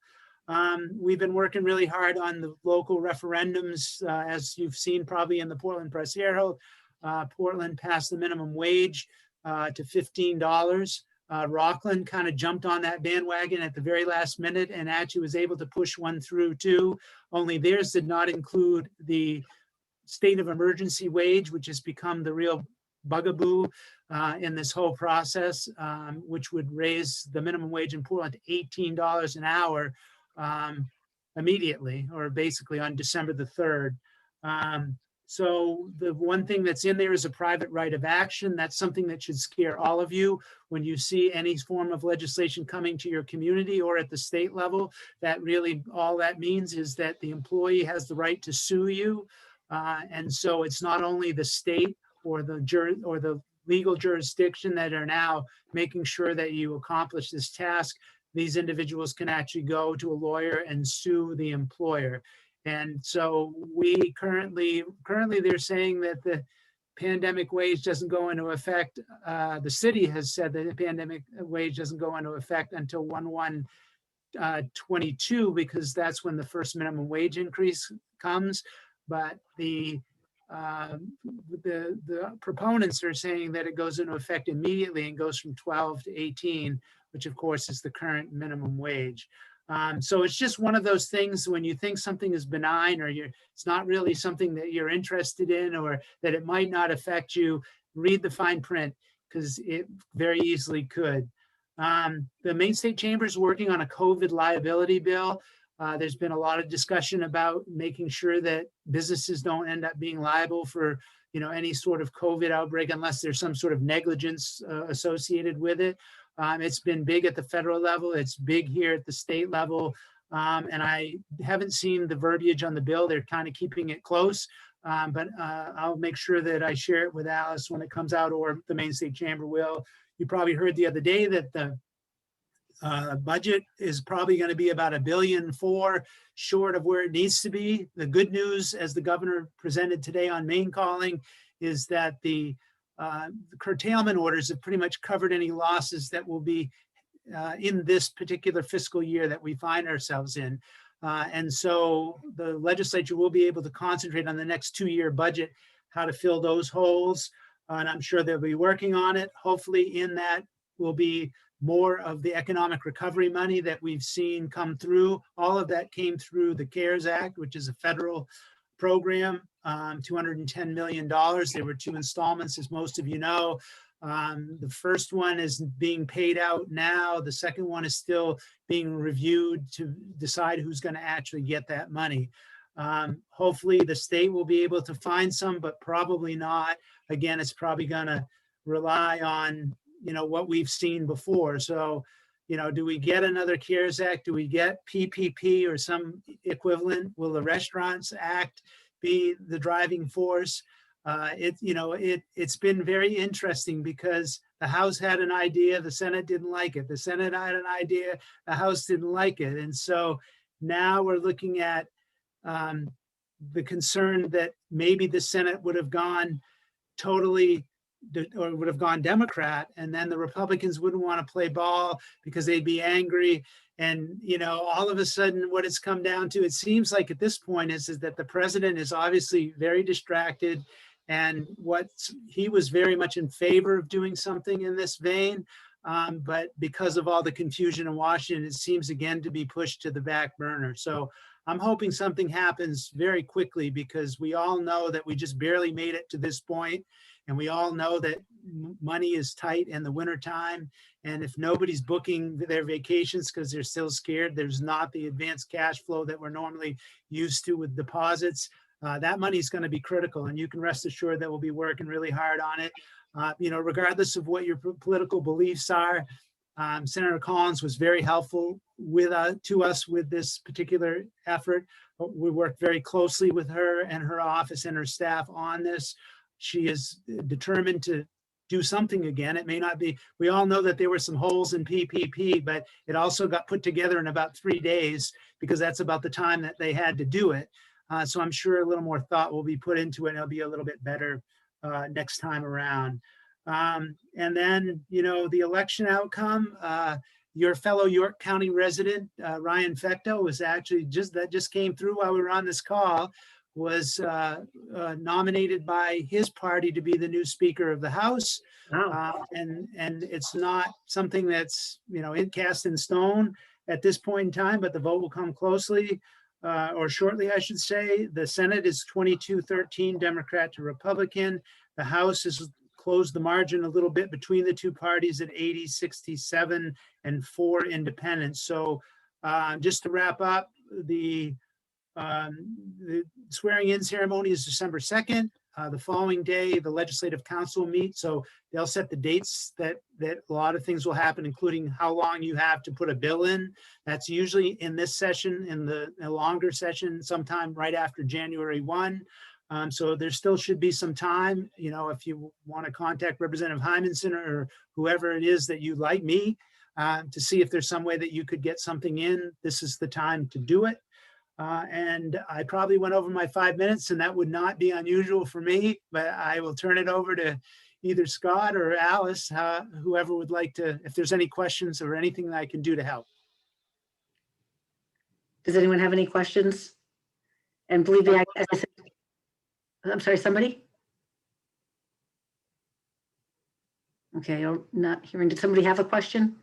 We've been working really hard on the local referendums. As you've seen probably in the Portland Press Herald, Portland passed the minimum wage to $15. Rockland kind of jumped on that bandwagon at the very last minute and actually was able to push one through too. Only theirs did not include the state of emergency wage, which has become the real bugaboo in this whole process, which would raise the minimum wage in Portland to $18 an hour immediately, or basically on December the 3rd. So the one thing that's in there is a private right of action. That's something that should scare all of you when you see any form of legislation coming to your community or at the state level. That really, all that means is that the employee has the right to sue you. And so it's not only the state or the legal jurisdiction that are now making sure that you accomplish this task. These individuals can actually go to a lawyer and sue the employer. And so we currently they're saying that the pandemic wage doesn't go into effect. The city has said that the pandemic wage doesn't go into effect until 1/1/22, because that's when the first minimum wage increase comes. But the proponents are saying that it goes into effect immediately and goes from 12 to 18, which of course is the current minimum wage. So it's just one of those things when you think something is benign, or it's not really something that you're interested in, or that it might not affect you, read the fine print, because it very easily could. The Maine State Chamber is working on a COVID liability bill. There's been a lot of discussion about making sure that businesses don't end up being liable for, any sort of COVID outbreak unless there's some sort of negligence associated with it. It's been big at the federal level. It's big here at the state level. And I haven't seen the verbiage on the bill. They're kind of keeping it close. But I'll make sure that I share it with Alice when it comes out, or the Maine State Chamber will. You probably heard the other day that the budget is probably going to be about $1.4 billion short of where it needs to be. The good news, as the governor presented today on Maine Calling, is that the curtailment orders have pretty much covered any losses that will be in this particular fiscal year that we find ourselves in. And so the legislature will be able to concentrate on the next 2-year budget, how to fill those holes. And I'm sure they'll be working on it. Hopefully in that will be more of the economic recovery money that we've seen come through. All of that came through the CARES Act, which is a federal program, $210 million. There were 2 installments, as most of you know. The first one is being paid out now. The second one is still being reviewed to decide who's going to actually get that money. Hopefully the state will be able to find some, but probably not. Again, it's probably going to rely on, what we've seen before. So, do we get another CARES Act? Do we get PPP or some equivalent? Will the Restaurants Act be the driving force? It's been very interesting because the House had an idea, the Senate didn't like it. The Senate had an idea, the House didn't like it. And so now we're looking at the concern that maybe the Senate would have gone totally, or would have gone Democrat, and then the Republicans wouldn't want to play ball because they'd be angry. And, all of a sudden what it's come down to, it seems like at this point is that the president is obviously very distracted, and he was very much in favor of doing something in this vein. But because of all the confusion in Washington, it seems again to be pushed to the back burner. So I'm hoping something happens very quickly, because we all know that we just barely made it to this point. And we all know that money is tight in the wintertime. And if nobody's booking their vacations because they're still scared, there's not the advanced cash flow that we're normally used to with deposits. That money is going to be critical. And you can rest assured that we'll be working really hard on it. Regardless of what your political beliefs are, Senator Collins was very helpful to us with this particular effort. We worked very closely with her and her office and her staff on this. She is determined to do something again. It may not be, we all know that there were some holes in PPP, but it also got put together in about 3 days because that's about the time that they had to do it. So I'm sure a little more thought will be put into it and it'll be a little bit better next time around. And then, the election outcome, your fellow York County resident, Ryan Fecto, was actually just came through while we were on this call, was nominated by his party to be the new Speaker of the House. And it's not something that's, cast in stone at this point in time, but the vote will come closely or shortly, I should say. The Senate is 22-13 Democrat to Republican. The House has closed the margin a little bit between the two parties at 80-67 and 4 independents. So just to wrap up, the The swearing in ceremony is December 2nd. The following day, the legislative council meets, so they'll set the dates that a lot of things will happen, including how long you have to put a bill in. That's usually in this session, in the longer session, sometime right after January 1. So there still should be some time, you know, if you want to contact Representative Hymanson or whoever it is that you like me, to see if there's some way that you could get something in. This is the time to do it. And I probably went over my 5 minutes, and that would not be unusual for me, but I will turn it over to either Scott or Alice, whoever would like to, if there's any questions or anything that I can do to help. Does anyone have any questions? And believe me, as I said, I'm sorry, somebody? Okay, I'm not hearing. Did somebody have a question?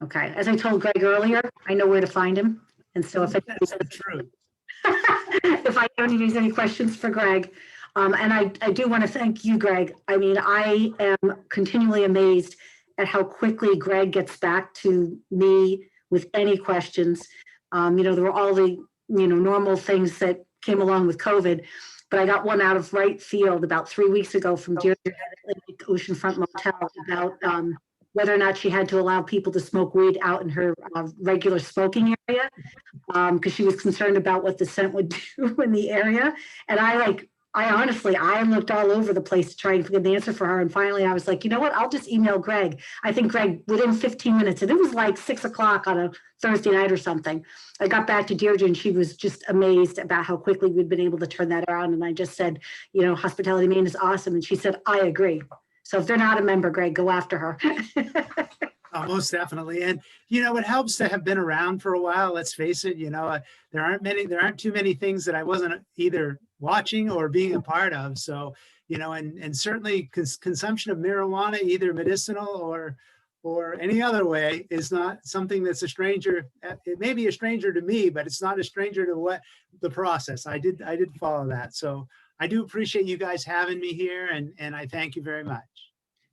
Okay, as I told Greg earlier, I know where to find him. And so if That's true. if I don't use any questions for Greg, and I do want to thank you, Greg. I mean, I am continually amazed at how quickly Greg gets back to me with any questions. You know, there were all the, you know, normal things that came along with COVID, but I got one out of right field about 3 weeks ago from Deirdre at Atlantic Oceanfront Motel about whether or not she had to allow people to smoke weed out in her regular smoking area, because she was concerned about what the scent would do in the area. And I honestly looked all over the place to try and get an answer for her. And finally I was like, you know what, I'll just email Greg. I think Greg, within 15 minutes, and it was like 6 o'clock on a Thursday night or something, I got back to Deirdre and she was just amazed about how quickly we'd been able to turn that around. And I just said, you know, Hospitality Maine is awesome. And she said, I agree. So if they're not a member, Greg, go after her. Most definitely. And, you know, it helps to have been around for a while. Let's face it, you know, there aren't too many things that I wasn't either watching or being a part of. So, you know, and certainly consumption of marijuana, either medicinal or any other way, is not something that's a stranger. It may be a stranger to me, but it's not a stranger to what the process. I did follow that. So I do appreciate you guys having me here, and I thank you very much.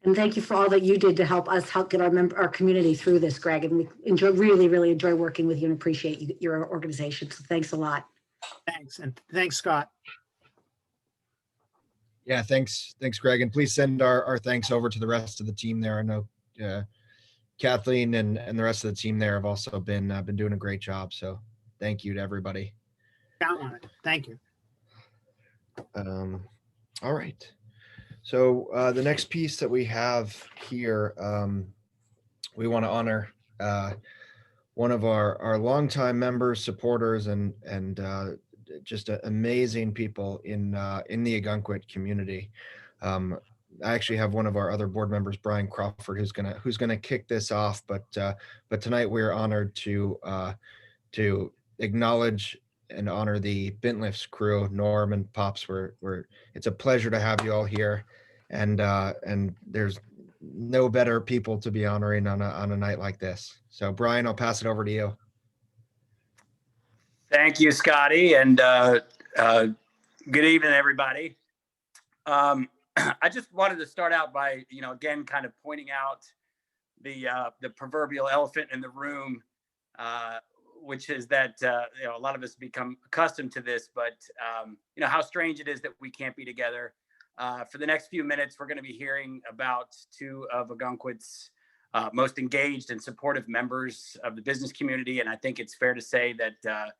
And thank you for all that you did to help us get our community through this, Greg. And we really enjoy working with you and appreciate your organization. So thanks a lot. Thanks. And thanks, Scott. Yeah, thanks, Greg. And please send our thanks over to the rest of the team there. I know Kathleen and the rest of the team there have also been doing a great job. So thank you to everybody. Count on it. Thank you. All right. So the next piece that we have here, we want to honor one of our longtime members, supporters, and just amazing people in the Ogunquit community. I actually have one of our other board members, Brian Crawford, who's gonna kick this off. But tonight we're honored to acknowledge and honor the Bintlifts crew. Norm and Pops, it's a pleasure to have you all here, and there's no better people to be honoring on a night like this. So Brian, I'll pass it over to you. Thank you, Scotty, and good evening, everybody. I just wanted to start out by, again, kind of pointing out the proverbial elephant in the room, which is that a lot of us become accustomed to this, but how strange it is that we can't be together. For the next few minutes, we're going to be hearing about two of Ogunquit's most engaged and supportive members of the business community, and I think it's fair to say that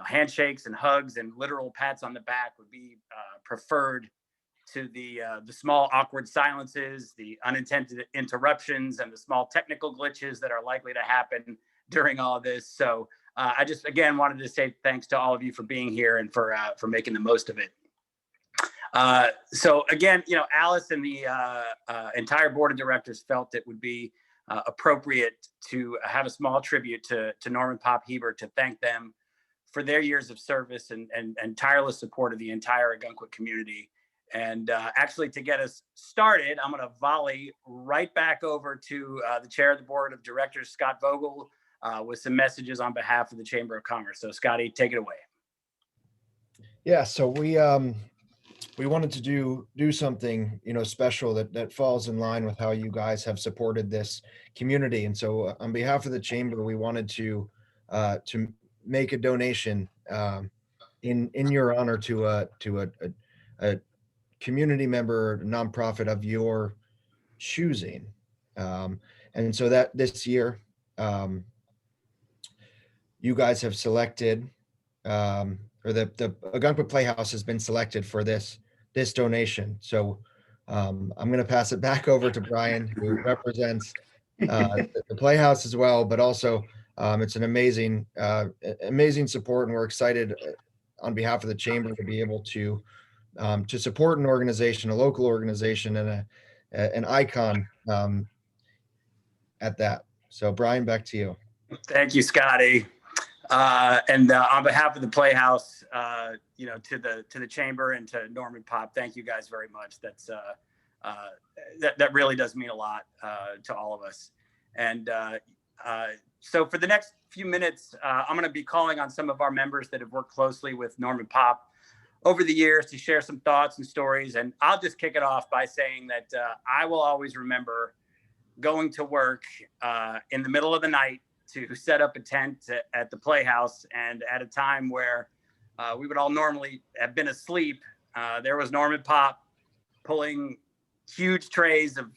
handshakes and hugs and literal pats on the back would be preferred to the small awkward silences, the unintended interruptions, and the small technical glitches that are likely to happen during all this. So I just, again, wanted to say thanks to all of you for being here and for making the most of it. So again, Alice and the entire board of directors felt it would be appropriate to have a small tribute to Norm and Pop Hebert, to thank them for their years of service and tireless support of the entire Ogunquit community. And actually, to get us started, I'm going to volley right back over to the chair of the board of directors, Scott Vogel, with some messages on behalf of the Chamber of Commerce. So Scotty, take it away. Yeah, so we wanted to do something, special that falls in line with how you guys have supported this community. And so on behalf of the chamber, we wanted to make a donation in your honor to a community member, nonprofit of your choosing. And so that this year, you guys have selected, or the Ogunquit Playhouse has been selected for this donation. So I'm going to pass it back over to Brian, who represents the Playhouse as well, but also it's an amazing support, and we're excited on behalf of the chamber to be able to support an organization, a local organization, and an icon at that. So Brian, back to you. Thank you, Scotty. And on behalf of the Playhouse, to the chamber and to Norman Pop, thank you guys very much. That's that really does mean a lot to all of us. And so for the next few minutes, I'm going to be calling on some of our members that have worked closely with Norman Pop over the years to share some thoughts and stories. And I'll just kick it off by saying that I will always remember going to work in the middle of the night to set up a tent at the Playhouse, and at a time where we would all normally have been asleep, there was Norman Pop pulling huge trays of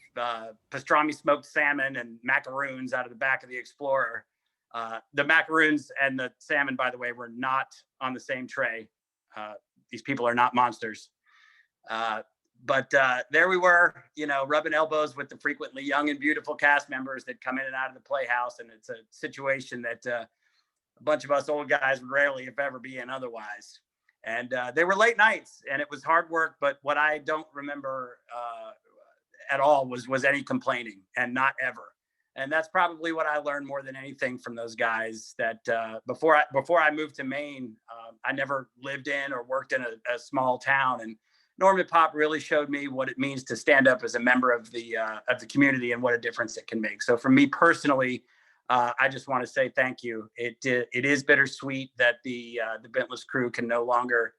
pastrami smoked salmon and macaroons out of the back of the Explorer. The macaroons and the salmon, by the way, were not on the same tray. These people are not monsters. But there we were, rubbing elbows with the frequently young and beautiful cast members that come in and out of the Playhouse. And it's a situation that a bunch of us old guys would rarely, if ever, be in otherwise. And they were late nights, and it was hard work. But what I don't remember at all was any complaining, and not ever. And that's probably what I learned more than anything from those guys, that before I moved to Maine, I never lived in or worked in a small town. And Norman Pop really showed me what it means to stand up as a member of the community and what a difference it can make. So for me personally, I just want to say thank you. It is bittersweet that the Bintless crew can no longer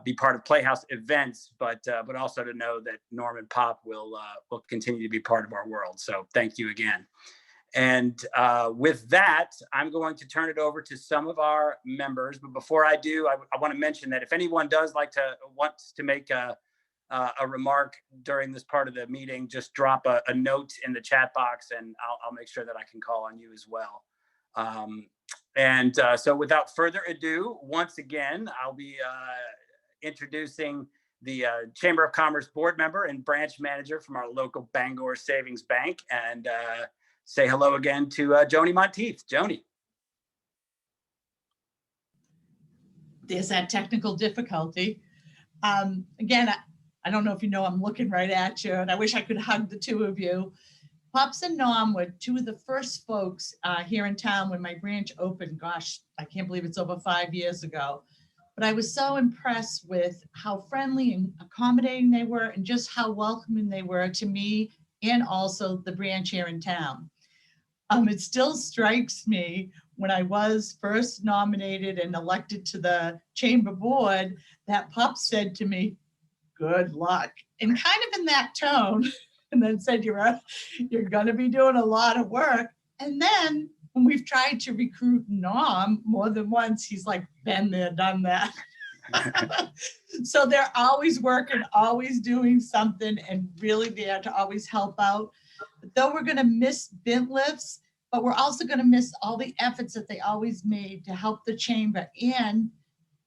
be part of Playhouse events, but also to know that Norman Pop will continue to be part of our world. So thank you again. And with that, I'm going to turn it over to some of our members. But before I do, I want to mention that if anyone does want to make a remark during this part of the meeting, just drop a note in the chat box, and I'll make sure that I can call on you as well. So without further ado, once again, I'll be introducing the Chamber of Commerce board member and branch manager from our local Bangor Savings Bank, and say hello again to Joni Monteith. Joni. There's that technical difficulty. Again, I don't know if you know, I'm looking right at you, and I wish I could hug the two of you. Pops and Norm were two of the first folks here in town when my branch opened. Gosh, I can't believe it's over 5 years ago. But I was so impressed with how friendly and accommodating they were, and just how welcoming they were to me and also the branch here in town. It still strikes me when I was first nominated and elected to the chamber board that Pop said to me, "Good luck," and kind of in that tone, and then said, "You're going to be doing a lot of work." And then when we've tried to recruit Norm more than once, he's like, "Been there, done that." So they're always working, always doing something, and really there to always help out. But though we're going to miss Bintless, but we're also going to miss all the efforts that they always made to help the chamber and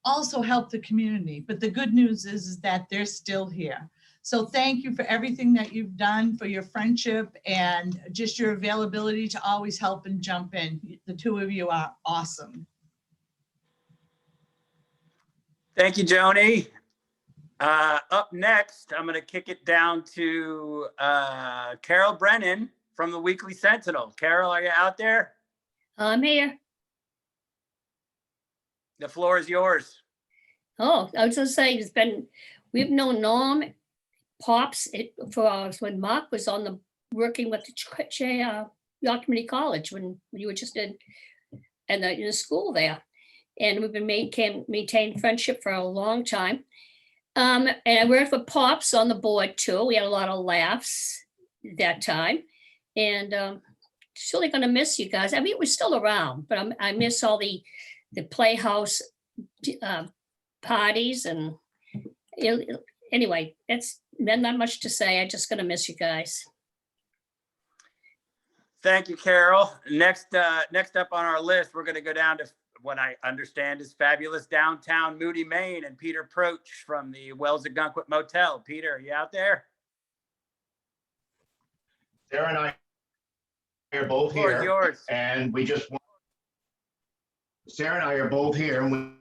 also help the community. But the good news is that they're still here. So thank you for everything that you've done, for your friendship and just your availability to always help and jump in. The two of you are awesome. Thank you, Joni. Up next, I'm going to kick it down to Carol Brennan from the Weekly Sentinel. Carol, are you out there? I'm here. The floor is yours. Oh, I was just saying, we've known Norm, Pops, when Mark was working with the York Community College, when you were just in the school there. And we've been maintained friendship for a long time. And I worked with Pops on the board too. We had a lot of laughs that time. And surely gonna miss you guys. I mean, we're still around, but I miss all the the Playhouse parties and anyway, it's not much to say. I'm just gonna miss you guys. Thank you, Carol. Next up on our list, we're going to go down to what I understand is fabulous downtown Moody, Maine, and Peter Proch from the Wells Ogunquit Motel. Peter, are you out there? Sarah and I are both Floor is here, yours. and Sarah and I are both here, and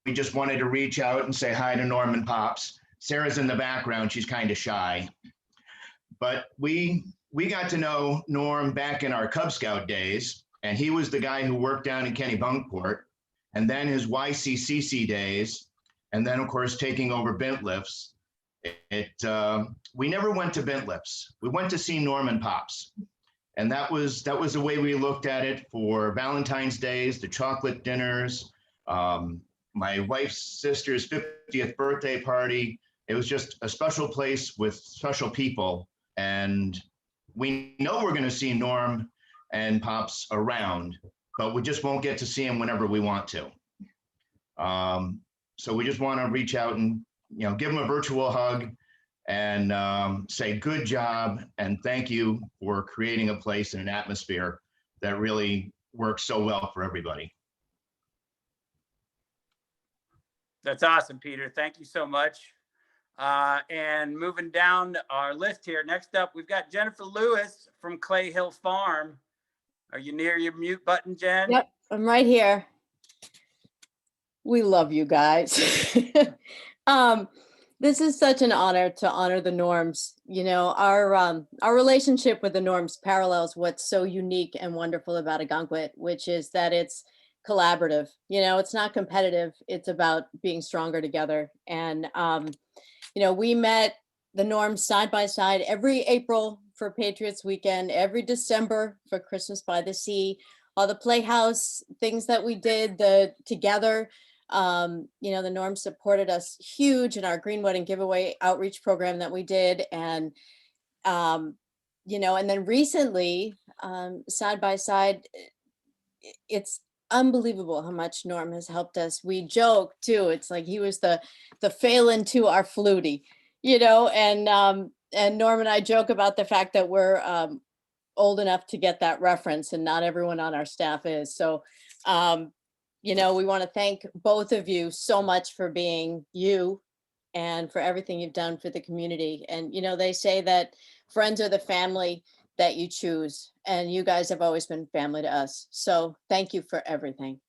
we just wanted to reach out and say hi to Norm and Pops. Sarah's in the background; she's kind of shy, but we got to know Norm back in our Cub Scout days, and he was the guy who worked down in Kennebunkport, and then his YCCC days, and then of course taking over Bent Lifts. We never went to Bent Lifts. We went to see Norm and Pops, and that was the way we looked at it for Valentine's days, the chocolate dinners, my wife's sister's 50th birthday party. It was just a special place with special people, and we know we're going to see Norm and Pops around, but we just won't get to see him whenever we want to. So we just want to reach out and give him a virtual hug and say good job and thank you for creating a place and an atmosphere that really works so well for everybody. That's awesome, Peter. Thank you so much. And moving down our list here, next up, we've got Jennifer Lewis from Clay Hill Farm. Are you near your mute button, Jen? Yep, I'm right here. We love you guys. This is such an honor to honor the Norms. Our relationship with the Norms parallels what's so unique and wonderful about Ogunquit, which is that it's collaborative. It's not competitive. It's about being stronger together. And we met the Norms side by side every April for Patriots Weekend, every December for Christmas by the Sea, all the Playhouse things that we did together. The Norms supported us huge in our Green Wedding giveaway outreach program that we did. And, and then recently, side by side, it's unbelievable how much Norm has helped us. We joke too. It's like he was the Phelan to our Flutie, and Norm and I joke about the fact that we're old enough to get that reference and not everyone on our staff is. So, we want to thank both of you so much for being you and for everything you've done for the community. And, they say that friends are the family that you choose, and you guys have always been family to us. So thank you for everything.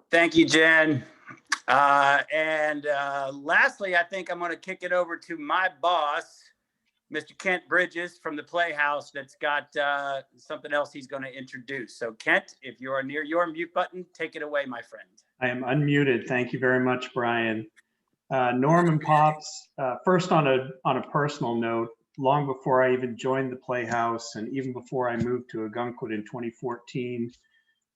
Thank you, Jen. And lastly, I think I'm going to kick it over to my boss, Mr. Kent Bridges from the Playhouse, that's got something else he's going to introduce. So Kent, if you are near your mute button, take it away, my friend. I am unmuted. Thank you very much, Brian. Norm and Pops, first on a personal note, long before I even joined the Playhouse and even before I moved to Ogunquit in 2014,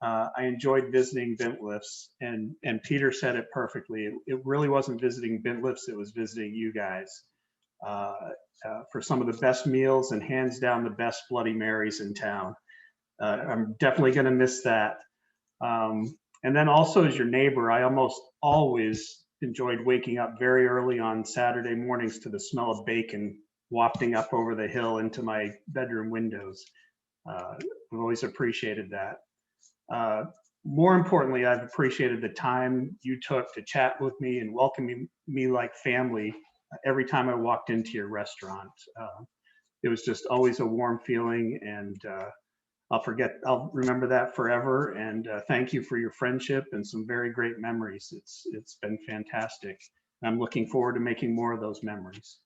I enjoyed visiting Bent Lifts, and Peter said it perfectly. It really wasn't visiting Bent Lifts, it was visiting you guys for some of the best meals and hands down the best Bloody Marys in town. I'm definitely gonna miss that. And then also as your neighbor, I almost always enjoyed waking up very early on Saturday mornings to the smell of bacon wafting up over the hill into my bedroom windows. I've always appreciated that. More importantly, I've appreciated the time you took to chat with me and welcoming me like family every time I walked into your restaurant. It was just always a warm feeling, and I'll remember that forever. And thank you for your friendship and some very great memories. It's been fantastic. I'm looking forward to making more of those memories.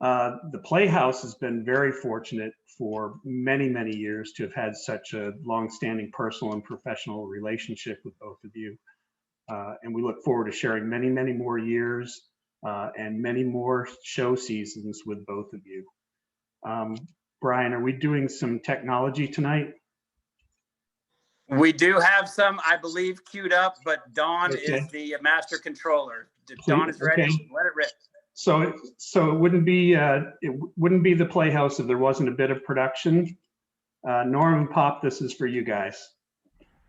The Playhouse has been very fortunate for many, many years to have had such a long-standing personal and professional relationship with both of you. And we look forward to sharing many, many more years and many more show seasons with both of you. Brian, are we doing some technology tonight? We do have some, I believe, queued up, but Dawn is the master controller. Dawn is ready. Okay. Let it rip. So it wouldn't be the Playhouse if there wasn't a bit of production. Norm and Pop, this is for you guys.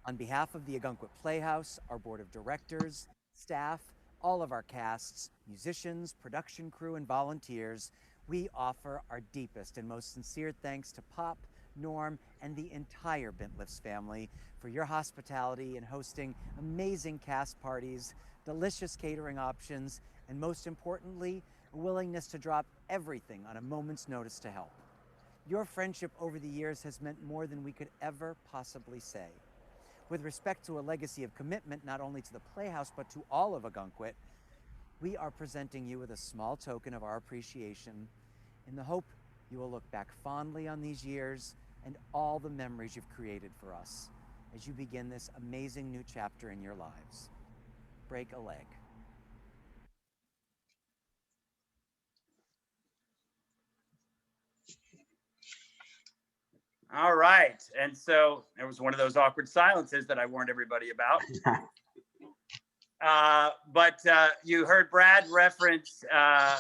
On behalf of the Ogunquit Playhouse, our board of directors, staff, all of our casts, musicians, production crew, and volunteers, we offer our deepest and most sincere thanks to Pop, Norm, and the entire Bintlifts family for your hospitality in hosting amazing cast parties, delicious catering options, and most importantly, a willingness to drop everything on a moment's notice to help. Your friendship over the years has meant more than we could ever possibly say. With respect to a legacy of commitment not only to the Playhouse but to all of Ogunquit, we are presenting you with a small token of our appreciation in the hope you will look back fondly on these years and all the memories you've created for us as you begin this amazing new chapter in your lives. Break a leg. All right. And so there was one of those awkward silences that I warned everybody about. But you heard Brad reference a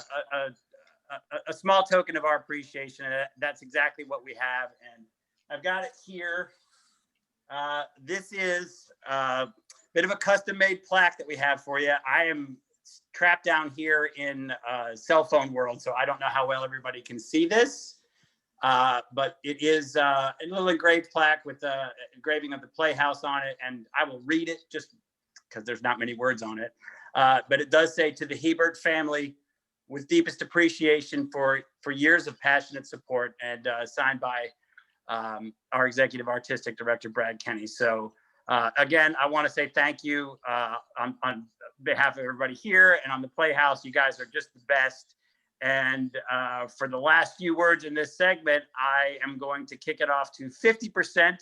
small token of our appreciation. And that's exactly what we have. And I've got it here. This is a bit of a custom made plaque that we have for you. I am trapped down here in cell phone world, so I don't know how well everybody can see this. But it is a little engraved plaque with the engraving of the Playhouse on it, and I will read it just because there's not many words on it. But it does say, to the Hebert family, with deepest appreciation for years of passionate support, and signed by our executive artistic director, Brad Kenny. So again, I want to say thank you on behalf of everybody here and on the Playhouse. You guys are just the best. And for the last few words in this segment, I am going to kick it off to 50%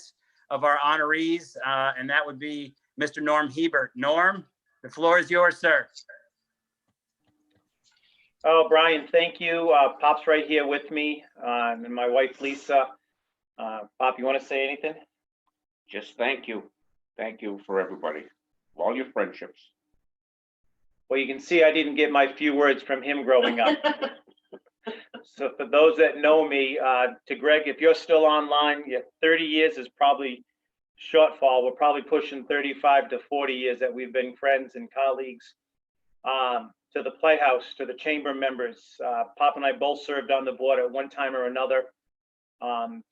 of our honorees, and that would be Mr. Norm Hebert. Norm, the floor is yours, sir. Oh, Brian, thank you. Pop's right here with me, and my wife, Lisa. Pop, you want to say anything? Just thank you. Thank you for everybody, all your friendships. Well, you can see I didn't get my few words from him growing up. So for those that know me, to Greg, if you're still online, 30 years is probably shortfall. We're probably pushing 35 to 40 years that we've been friends and colleagues. To the Playhouse, to the chamber members, Pop and I both served on the board at one time or another. When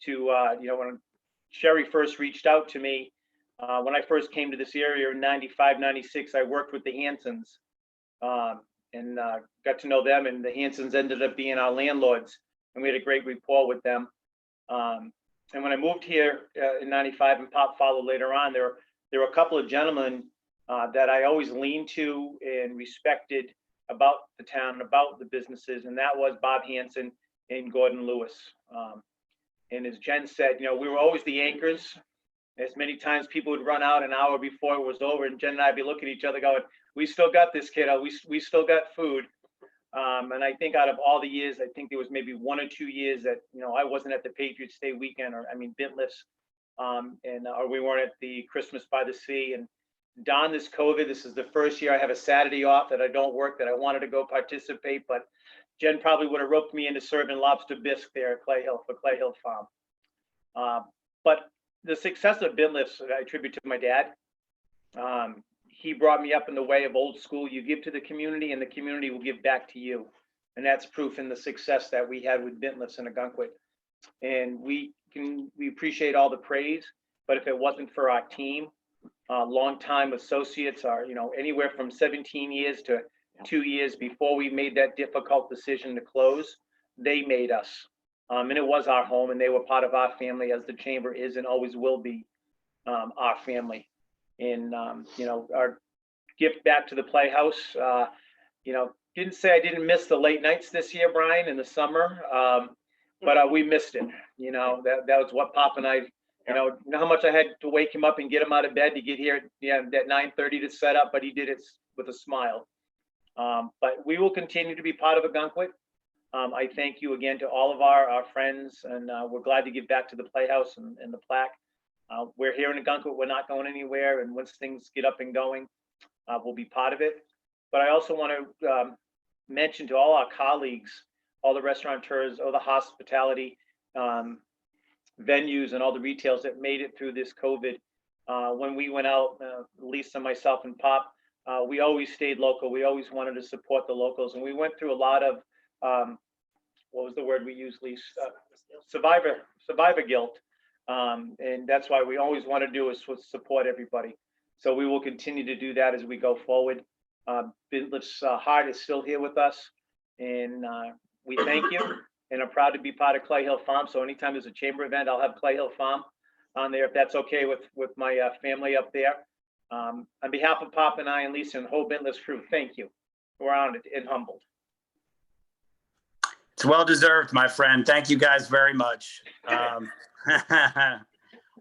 Sherry first reached out to me, when I first came to this area in 95, 96, I worked with the Hansons. And got to know them, and the Hansons ended up being our landlords, and we had a great rapport with them. And when I moved here in 95 and Pop followed later on, there were a couple of gentlemen that I always leaned to and respected about the town and about the businesses, and that was Bob Hanson and Gordon Lewis. And as Jen said, we were always the anchors. As many times people would run out an hour before it was over, and Jen and I'd be looking at each other going, we still got this, kiddo. We still got food. And I think out of all the years, I think there was maybe 1 or 2 years that, I wasn't at the Patriots Day weekend, Bintlifts, or we weren't at the Christmas by the Sea. And Don, this COVID, this is the first year I have a Saturday off that I don't work, that I wanted to go participate, but Jen probably would have roped me into serving lobster bisque there at Clay Hill for Clay Hill Farm. But the success of Bintlifts, I attribute to my dad. He brought me up in the way of old school. You give to the community and the community will give back to you. And that's proof in the success that we had with Bintlifts and Ogunquit. And we appreciate all the praise, but if it wasn't for our team, longtime associates are, anywhere from 17 years to 2 years before we made that difficult decision to close, they made us. And it was our home, and they were part of our family, as the chamber is and always will be our family. And our gift back to the Playhouse, didn't say I didn't miss the late nights this year, Brian, in the summer, but we missed it. That was what Pop and I, you know how much I had to wake him up and get him out of bed to get here at 9:30 to set up, but he did it with a smile. But we will continue to be part of Ogunquit. I thank you again to all of our friends, and we're glad to give back to the Playhouse and the plaque. We're here in Ogunquit. We're not going anywhere, and once things get up and going, we'll be part of it. But I also want to mention to all our colleagues, all the restaurateurs, all the hospitality, venues and all the retails that made it through this COVID. When we went out, Lisa, myself, and Pop, we always stayed local. We always wanted to support the locals, and we went through a lot of what was the word we used, Lisa? Survivor guilt, and that's why we always want to do is support everybody. So we will continue to do that as we go forward. Bintless Heart is still here with us, and we thank you. And I'm proud to be part of Clay Hill Farm. So anytime there's a chamber event, I'll have Clay Hill Farm on there, if that's okay with my family up there. On behalf of Pop and I and Lisa and the whole Bintless crew, thank you. We're honored and humbled. It's well deserved, my friend. Thank you guys very much.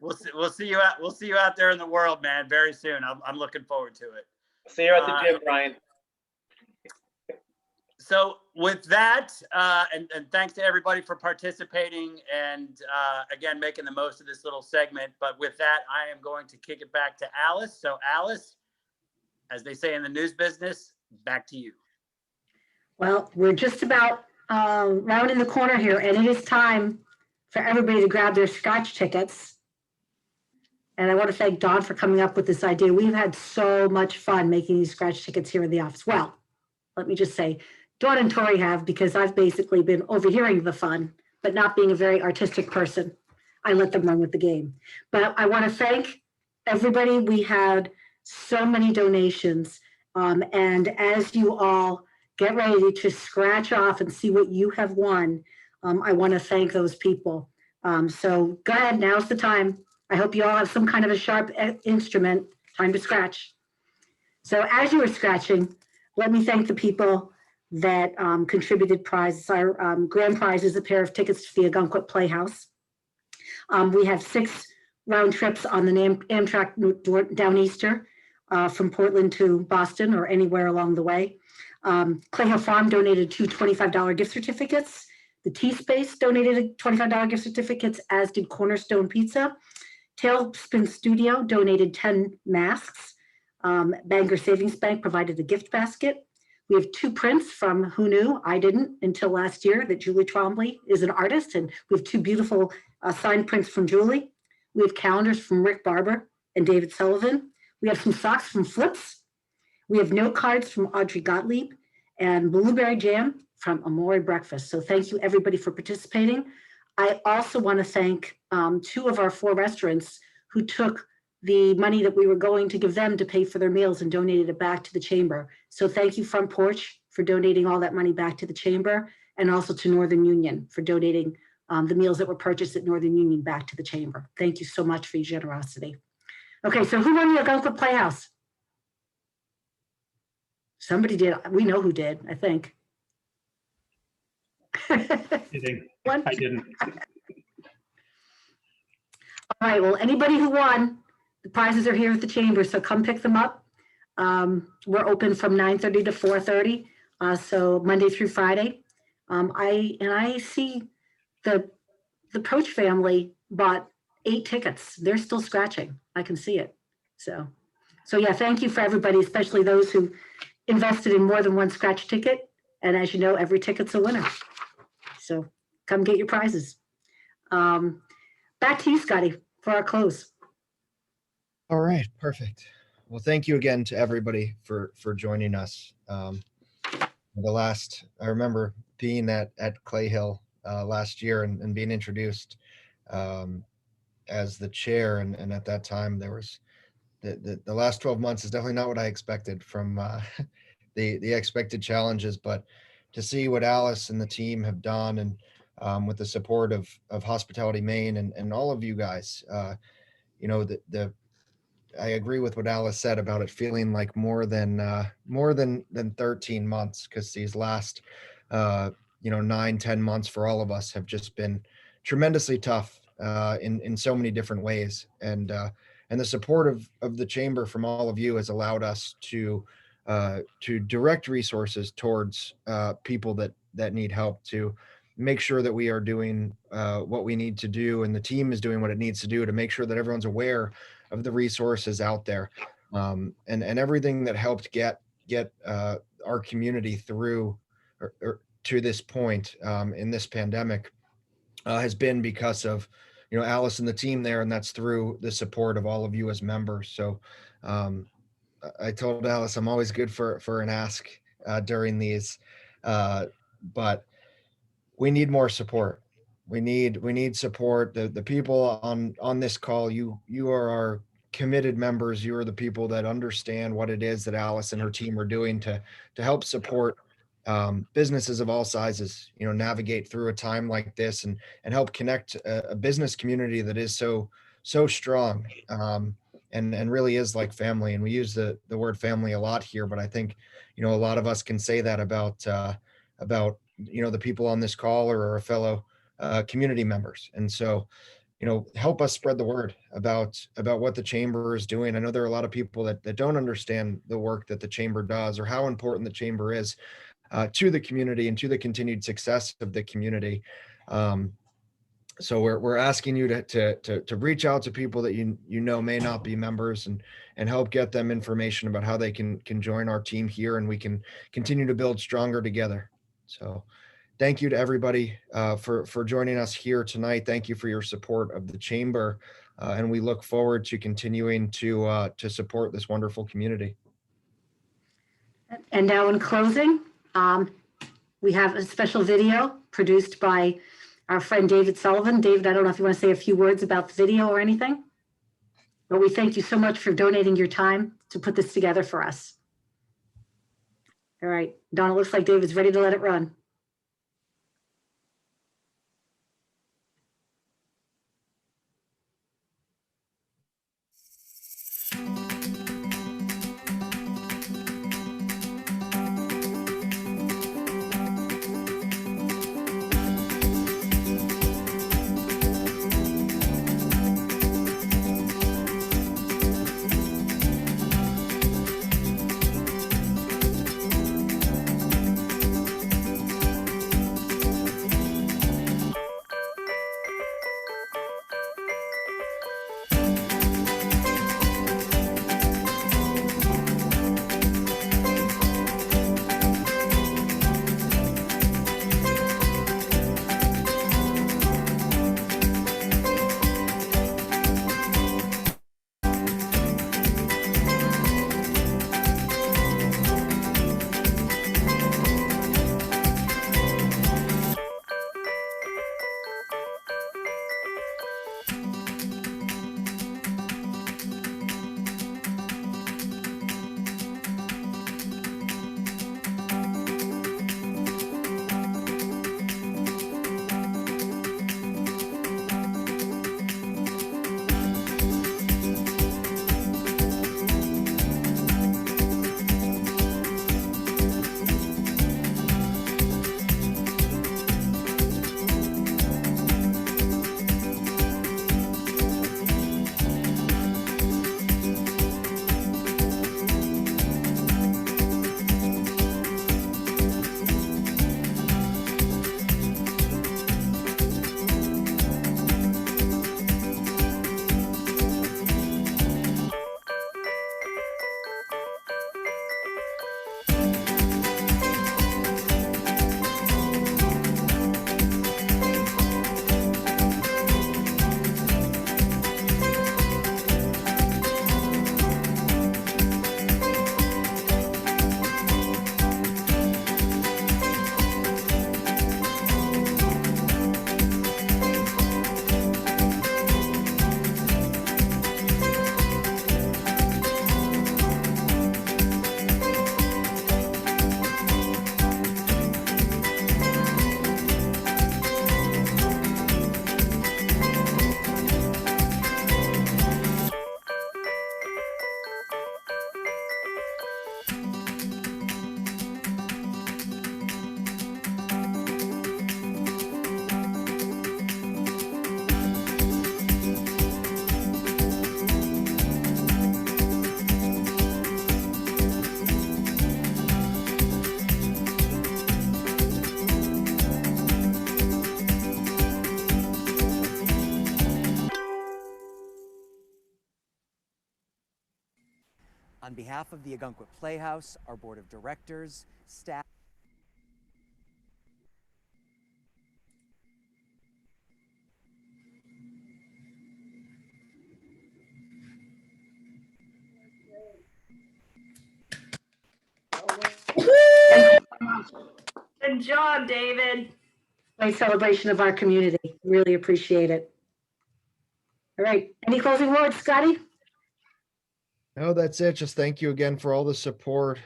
We'll see you out there in the world, man, very soon. I'm looking forward to it. See you at the gym, Brian. So with that, and thanks to everybody for participating and again, making the most of this little segment. But with that, I am going to kick it back to Alice. So Alice, as they say in the news business, back to you. Well, we're just about rounding the corner here, and it is time for everybody to grab their scratch tickets. And I want to thank Dawn for coming up with this idea. We've had so much fun making these scratch tickets here in the office. Well, let me just say, Dawn and Tori have, because I've basically been overhearing the fun, but not being a very artistic person. I let them run with the game. But I want to thank everybody. We had so many donations. And as you all get ready to scratch off and see what you have won, I want to thank those people. So go ahead, now's the time. I hope you all have some kind of a sharp instrument. Time to scratch. So as you were scratching, let me thank the people that contributed prizes. Our grand prize is a pair of tickets to the Ogunquit Playhouse. We have 6 round trips on the Amtrak Downeaster from Portland to Boston or anywhere along the way. Clay Hill Farm donated 2 $25 gift certificates. The Tea Space donated $25 gift certificates, as did Cornerstone Pizza. Tailspin Studio donated 10 masks. Bangor Savings Bank provided a gift basket. We have 2 prints from Who Knew? I didn't until last year that Julie Trombley is an artist, and we have 2 beautiful signed prints from Julie. We have calendars from Rick Barber and David Sullivan. We have some socks from Flips. We have note cards from Audrey Gottlieb and blueberry jam from Amore Breakfast. So thank you everybody for participating. I also want to thank 2 of our 4 restaurants who took the money that we were going to give them to pay for their meals and donated it back to the chamber. So thank you, Front Porch, for donating all that money back to the chamber, and also to Northern Union for donating the meals that were purchased at Northern Union back to the chamber. Thank you so much for your generosity. Okay, so who won the Ogunquit Playhouse? Somebody did. We know who did, I think. Kidding. I didn't. All right, well, anybody who won, the prizes are here at the chamber, so come pick them up. We're open from 9:30 to 4:30, so Monday through Friday. I see the Proch family bought 8 tickets. They're still scratching. I can see it. So yeah, thank you for everybody, especially those who invested in more than one scratch ticket. And as you know, every ticket's a winner. So come get your prizes. Back to you, Scotty, for our close. All right, perfect. Well, thank you again to everybody for joining us. I remember being at Clay Hill last year and being introduced as the chair, and at that time there was the last 12 months is definitely not what I expected from the expected challenges, but to see what Alice and the team have done, and with the support of Hospitality Maine and all of you guys, I agree with what Alice said about it feeling like more than 13 months, because these last 9-10 months for all of us have just been tremendously tough in so many different ways, and the support of the chamber from all of you has allowed us to direct resources towards people that need help, to make sure that we are doing what we need to do, and the team is doing what it needs to do to make sure that everyone's aware of the resources out there, and everything that helped get our community through or to this point in this pandemic has been because of Alice and the team there, and that's through the support of all of you as members. So I told Alice I'm always good for an ask during these, but we need more support. We need support. The people on this call, you are our committed members. You are the people that understand what it is that Alice and her team are doing to help support businesses of all sizes, navigate through a time like this and help connect a business community that is so strong, and really is like family. And we use the word family a lot here, but I think, a lot of us can say that about the people on this call or our fellow community members. And so, help us spread the word about what the chamber is doing. I know there are a lot of people that don't understand the work that the chamber does or how important the chamber is to the community and to the continued success of the community. So we're asking you to reach out to people that may not be members and help get them information about how they can join our team here, and we can continue to build stronger together. So thank you to everybody for joining us here tonight. Thank you for your support of the chamber, and we look forward to continuing to support this wonderful community. And now in closing, we have a special video produced by our friend David Sullivan. David, I don't know if you want to say a few words about the video or anything, but we thank you so much for donating your time to put this together for us. All right, Dawn, it looks like David's ready to let it run. On behalf of the Ogunquit Playhouse, our board of directors, staff, Good job, David. Great celebration of our community. Really appreciate it. All right, any closing words, Scotty? No, that's it. Just thank you again for all the support.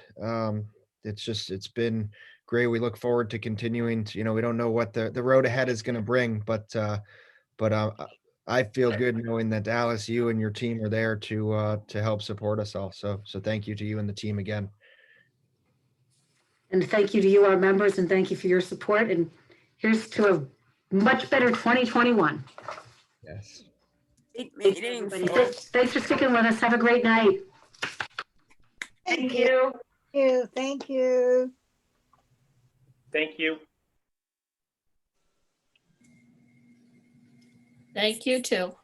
It's been great. We look forward to continuing to, we don't know what the road ahead is going to bring, but I feel good knowing that Alice, you and your team are there to help support us all. So thank you to you and the team again. And thank you to you, our members, and thank you for your support. And here's to a much better 2021. Yes. Thanks, everybody. Thanks for sticking with us. Have a great night. Thank you. Thank you. Thank you. Thank you too.